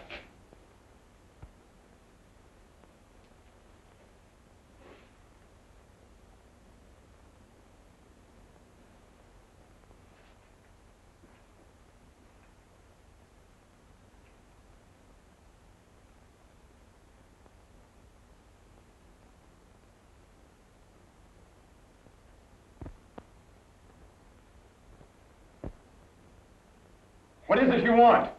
What is it you want?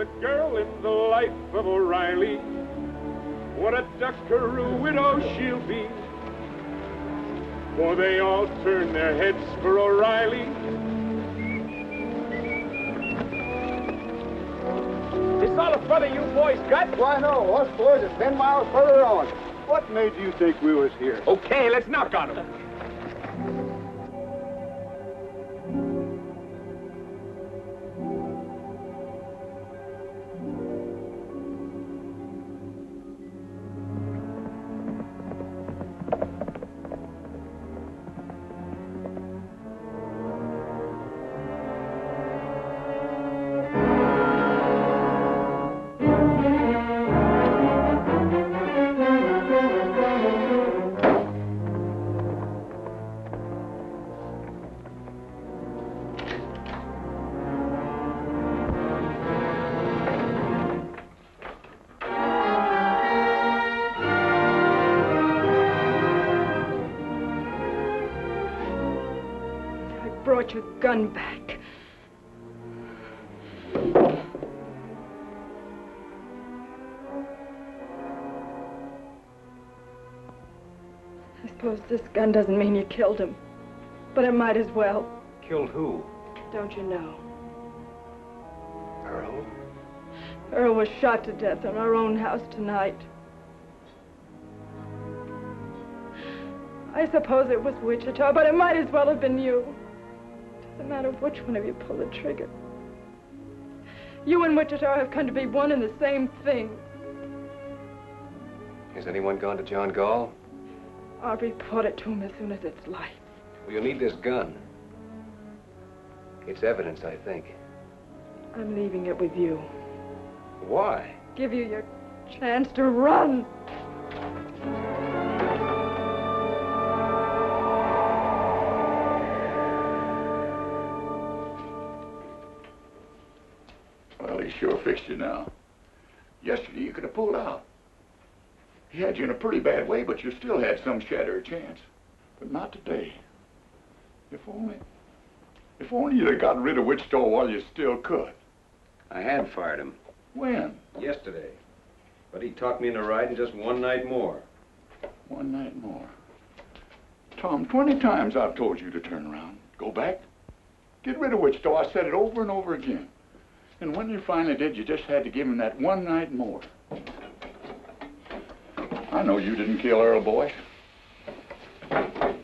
the girl in the life of O'Reilly. What a duckaroo widow she'll be. For they all turn their heads for O'Reilly. Is all the further you boys got? Why, no. Us boys are 10 miles further on. What made you think we was here? Okay, let's knock on them. Brought your gun back. I suppose this gun doesn't mean you killed him, but it might as well. Killed who? Don't you know? Earl? Earl was shot to death in our own house tonight. I suppose it was Wichita, but it might as well have been you. Doesn't matter which one of you pulled the trigger. You and Wichita have come to be one and the same thing. Has anyone gone to John Gall? I'll report it to him as soon as it's light. Well, you'll need this gun. It's evidence, I think. I'm leaving it with you. Why? Give you your chance to run. Well, he sure fixed you now. Yesterday you could have pulled out. He had you in a pretty bad way, but you still had some shadow of chance. But not today. If only you'd have gotten rid of Wichita while you still could. I had fired him. When? Yesterday. But he talked me into riding just one night more. One night more. Tom, 20 times I've told you to turn around. Go back. Get rid of Wichita. I said it over and over again. And when you finally did, you just had to give him that one night more. I know you didn't kill Earl, boy. But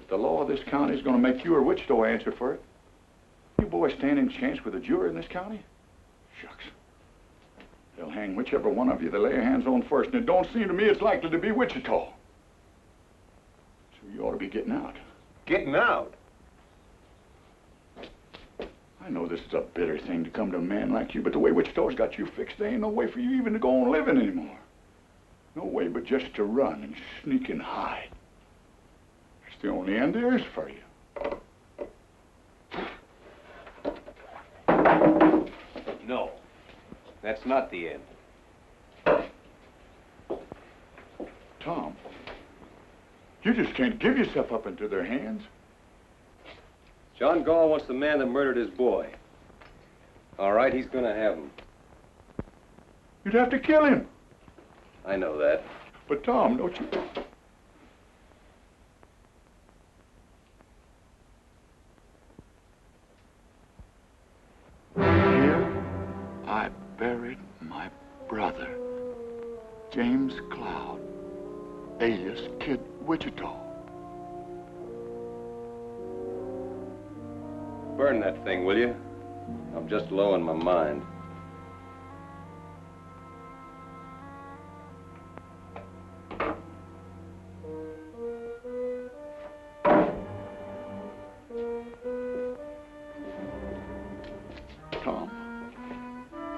the law of this county is going to make you or Wichita answer for it. You boys stand in chance with a jury in this county? Shucks. They'll hang whichever one of you they lay their hands on first, and it don't seem to me it's likely to be Wichita. So you ought to be getting out. Getting out? I know this is a bitter thing to come to a man like you, but the way Wichita's got you fixed, there ain't no way for you even to go on living anymore. No way but just to run and sneak and hide. It's the only end there is for you. No. That's not the end. Tom, you just can't give yourself up into their hands. John Gall wants the man that murdered his boy. All right, he's gonna have him. You'd have to kill him. I know that. But Tom, don't you... Here I buried my brother, James Cloud, alias Kid Wichita. Burn that thing, will you? I'm just low in my mind. Tom,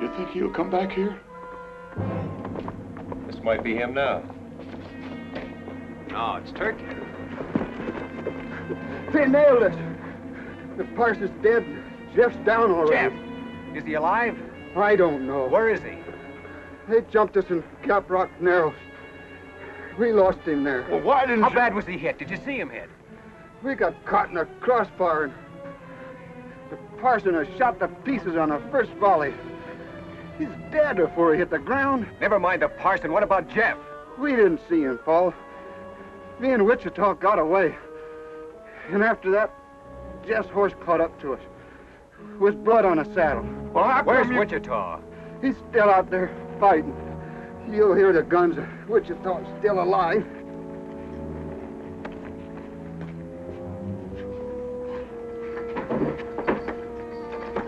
you think he'll come back here? This might be him now. No, it's Turkey. They nailed us. The parson's dead. Jeff's down already. Jeff? Is he alive? I don't know. Where is he? They jumped us in Cap Rock Narrows. We lost him there. Well, why didn't How bad was he hit? Did you see him hit? We got caught in a crossbar, and the parson was shot to pieces on the first volley. He's dead before he hit the ground. Never mind the parson. What about Jeff? We didn't see him fall. Me and Wichita got away. And after that, Jeff's horse caught up to us. With blood on the saddle. Well, where's Wichita? He's still out there fighting. You'll hear the guns. Wichita's still alive.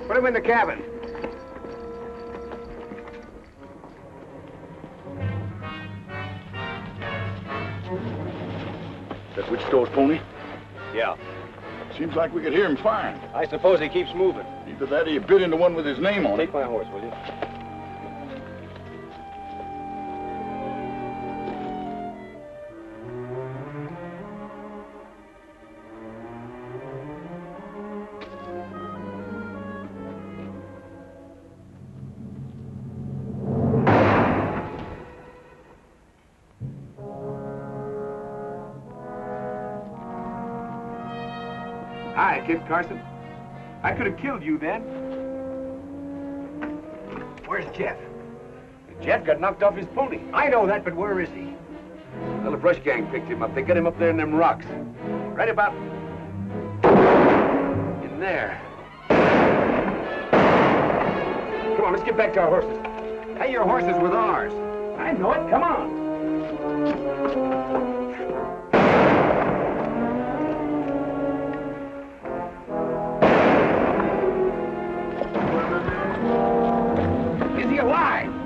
Put him in the cabin. That Wichita's pony? Yeah. Seems like we could hear him firing. I suppose he keeps moving. Either that or he bit into one with his name on it. Take my horse, will you? Hi, Kid Carson. I could have killed you then. Where's Jeff? Jeff got knocked off his pony. I know that, but where is he? Well, the brush gang picked him up. They got him up there in them rocks. Right about in there. Come on, let's get back to our horses. Hey, your horse is with ours. I know it. Come on.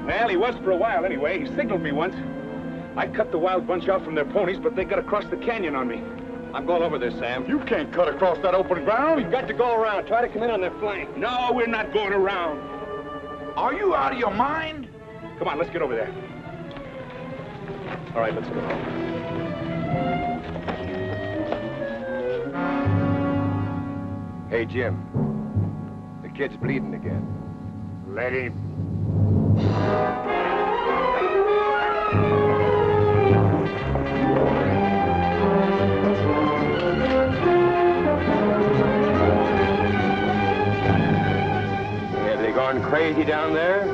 Well, he was for a while anyway. He signaled me once. I cut the wild bunch out from their ponies, but they got across the canyon on me. I'm going over there, Sam. You can't cut across that open ground. We've got to go around. Try to come in on their flank. No, we're not going around. Are you out of your mind? Come on, let's get over there. All right, let's go. Hey, Jim. The kid's bleeding again. Let him. Have they gone crazy down there?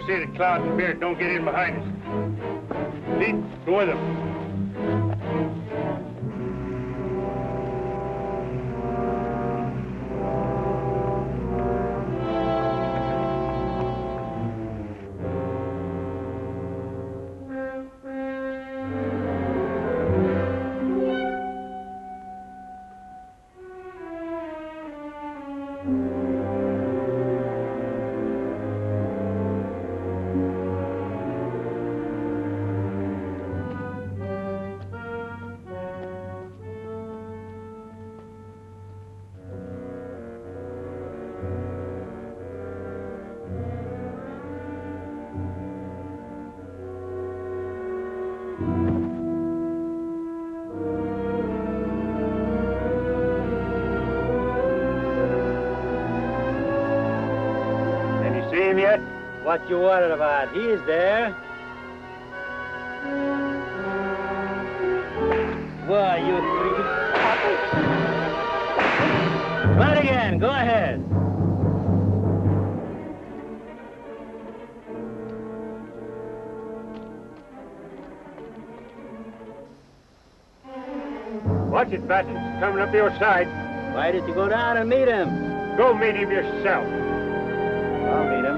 See that Cloud and Beard don't get in behind us. Pete, go with them. Yet? What you worried about? He's there. Why, you freaking... can. Go ahead. Watch it, Preston. He's coming up your side. Why did you go down and meet him? Go meet him yourself. I'll meet him.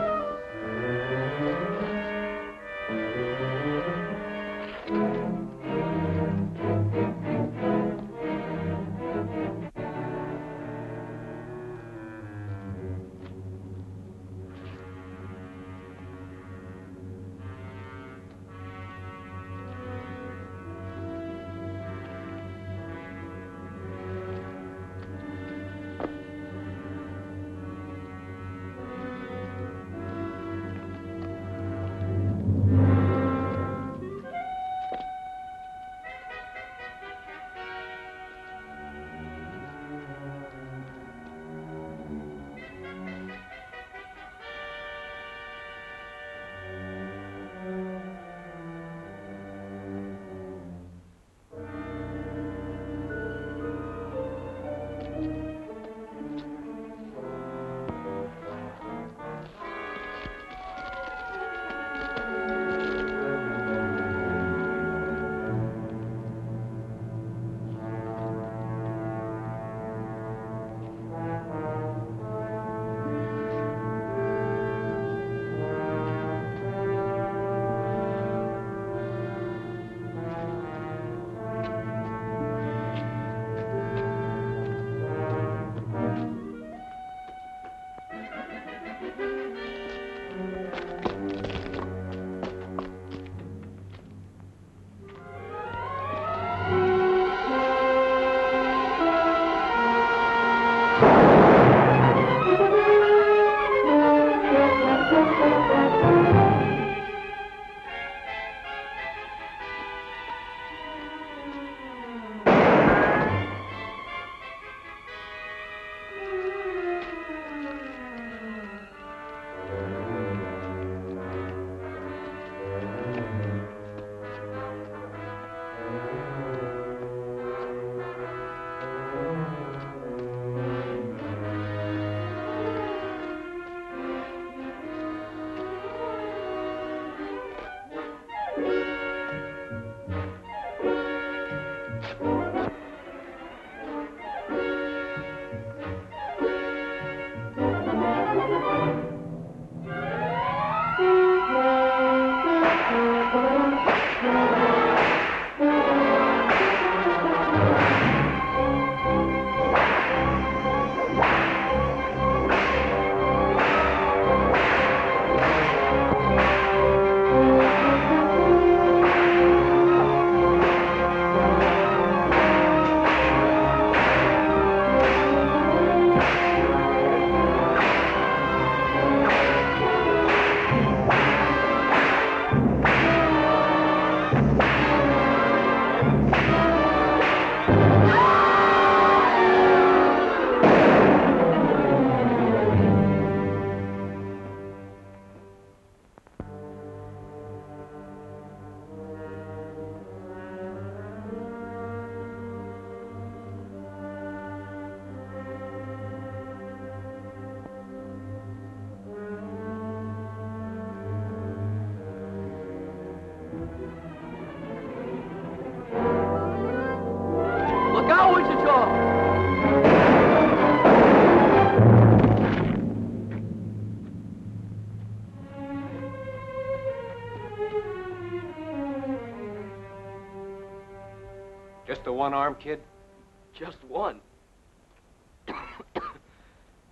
Just the one-armed kid? Just one.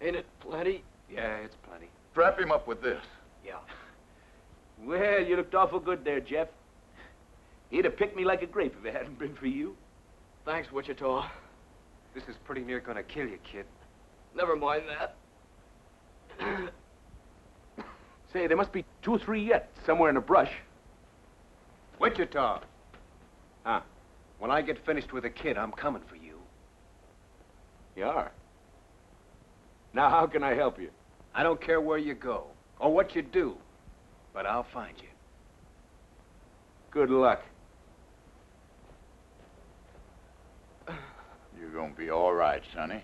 Ain't it plenty? Yeah, it's plenty. Strap him up with this. Yeah. Well, you looked awful good there, Jeff. He'd have picked me like a grape if it hadn't been for you. Thanks, Wichita. This is pretty near gonna kill you, kid. Never mind that. Say, there must be 2 or 3 yet, somewhere in the brush. Wichita. Huh? When I get finished with the kid, I'm coming for you. You are? Now, how can I help you? I don't care where you go or what you do, but I'll find you. Good luck. You're gonna be all right, Sonny.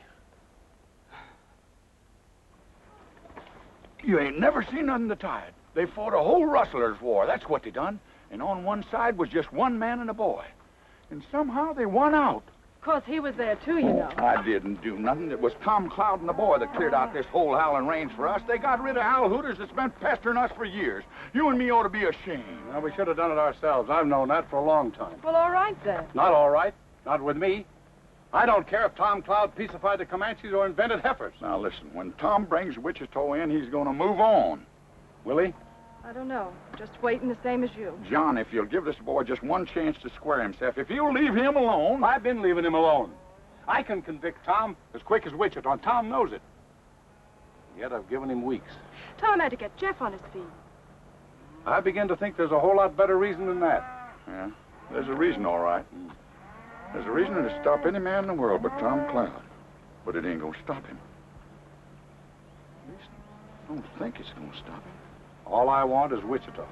You ain't never seen nothing to tie it. They fought a whole rustlers' war. That's what they done. And on one side was just one man and a boy. And somehow they won out. Of course, he was there, too, you know. I didn't do nothing. It was Tom Cloud and the boy that cleared out this whole howling range for us. They got rid of Hal Hooters that's been pestering us for years. You and me ought to be ashamed. Well, we should have done it ourselves. I've known that for a long time. Well, all right, then. Not all right. Not with me. I don't care if Tom Cloud peacified the Comanches or invented heifers. Now, listen, when Tom brings Wichita in, he's going to move on. Will he? I don't know. Just waiting the same as you. John, if you'll give this boy just one chance to square himself, if you'll leave him alone... I've been leaving him alone. I can convict Tom as quick as Wichita, and Tom knows it. Yet I've given him weeks. Tom had to get Jeff on his feet. I begin to think there's a whole lot better reason than that. Yeah, there's a reason, all right. There's a reason to stop any man in the world but Tom Cloud. But it ain't gonna stop him. At least I don't think it's gonna stop him. All I want is Wichita.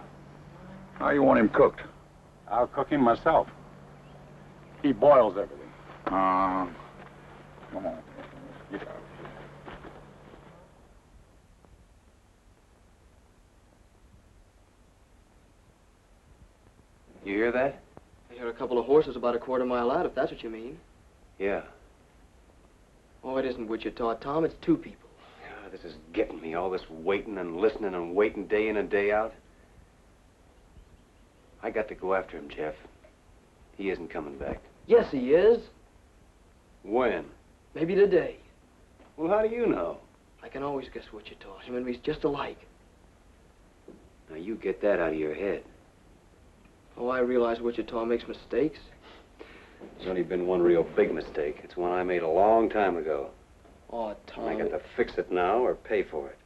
How you want him cooked? I'll cook him myself. He boils everything. Come on. Get out. You hear that? I hear a couple of horses about a quarter mile out, if that's what you mean. Yeah. Oh, it isn't Wichita, Tom. It's two people. This is getting me, all this waiting and listening and waiting day in and day out. I got to go after him, Jeff. He isn't coming back. Yes, he is. When? Maybe today. Well, how do you know? I can always guess Wichita. Him and me's just alike. Now, you get that out of your head. Oh, I realize Wichita makes mistakes. There's only been one real big mistake. It's one I made a long time ago. Oh, Tom. I got to fix it now or pay for it.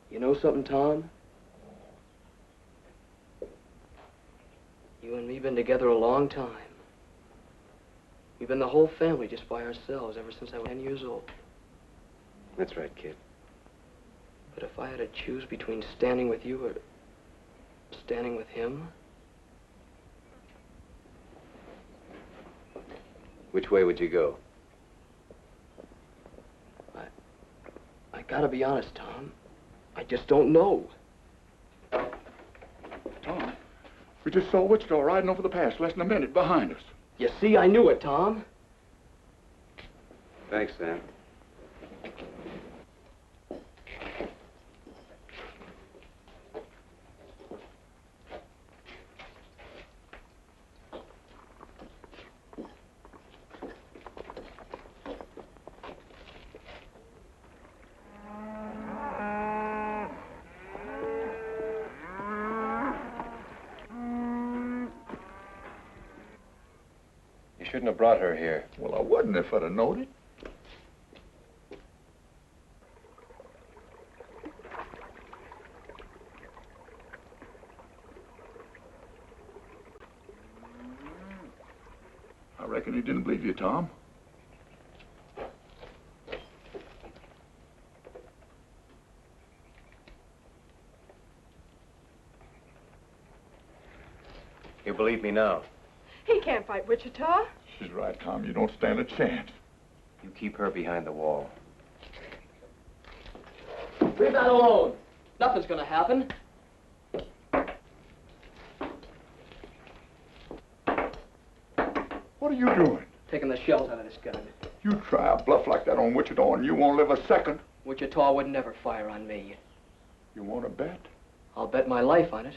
You know something, Tom? You and me been together a long time. We've been the whole family just by ourselves ever since I was 10 years old. That's right, kid. But if I had to choose between standing with you or standing with him... Which way would you go? I gotta be honest, Tom. I just don't know. Tom, we just saw Wichita riding over the pass less than a minute behind us. You see, I knew it, Tom. Thanks, Sam. Shouldn't have brought her here. Well, I wouldn't if I'd have known it. I reckon he didn't believe you, Tom. You believe me now? He can't fight Wichita. She's right, Tom. You don't stand a chance. You keep her behind the wall. Leave that alone. Nothing's gonna happen. What are you doing? Taking the shells out of this gun. You try a bluff like that on Wichita and you won't live a second. Wichita would never fire on me. You want to bet? I'll bet my life on it.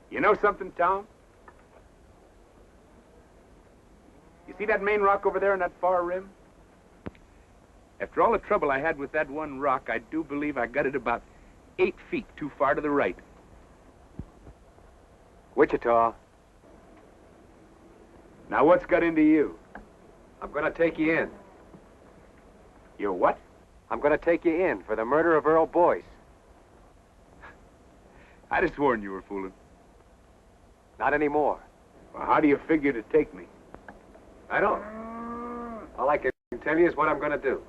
You know something, Tom? You see that main rock over there on that far rim? After all the trouble I had with that one rock, I do believe I got it about 8 feet too far to the right. Wichita. Now what's got into you? I'm gonna take you in. You're what? I'm gonna take you in for the murder of Earl Boyce. I'd have sworn you were fooling. Not anymore. Well, how do you figure to take me? I don't. All I can tell you is what I'm going to do.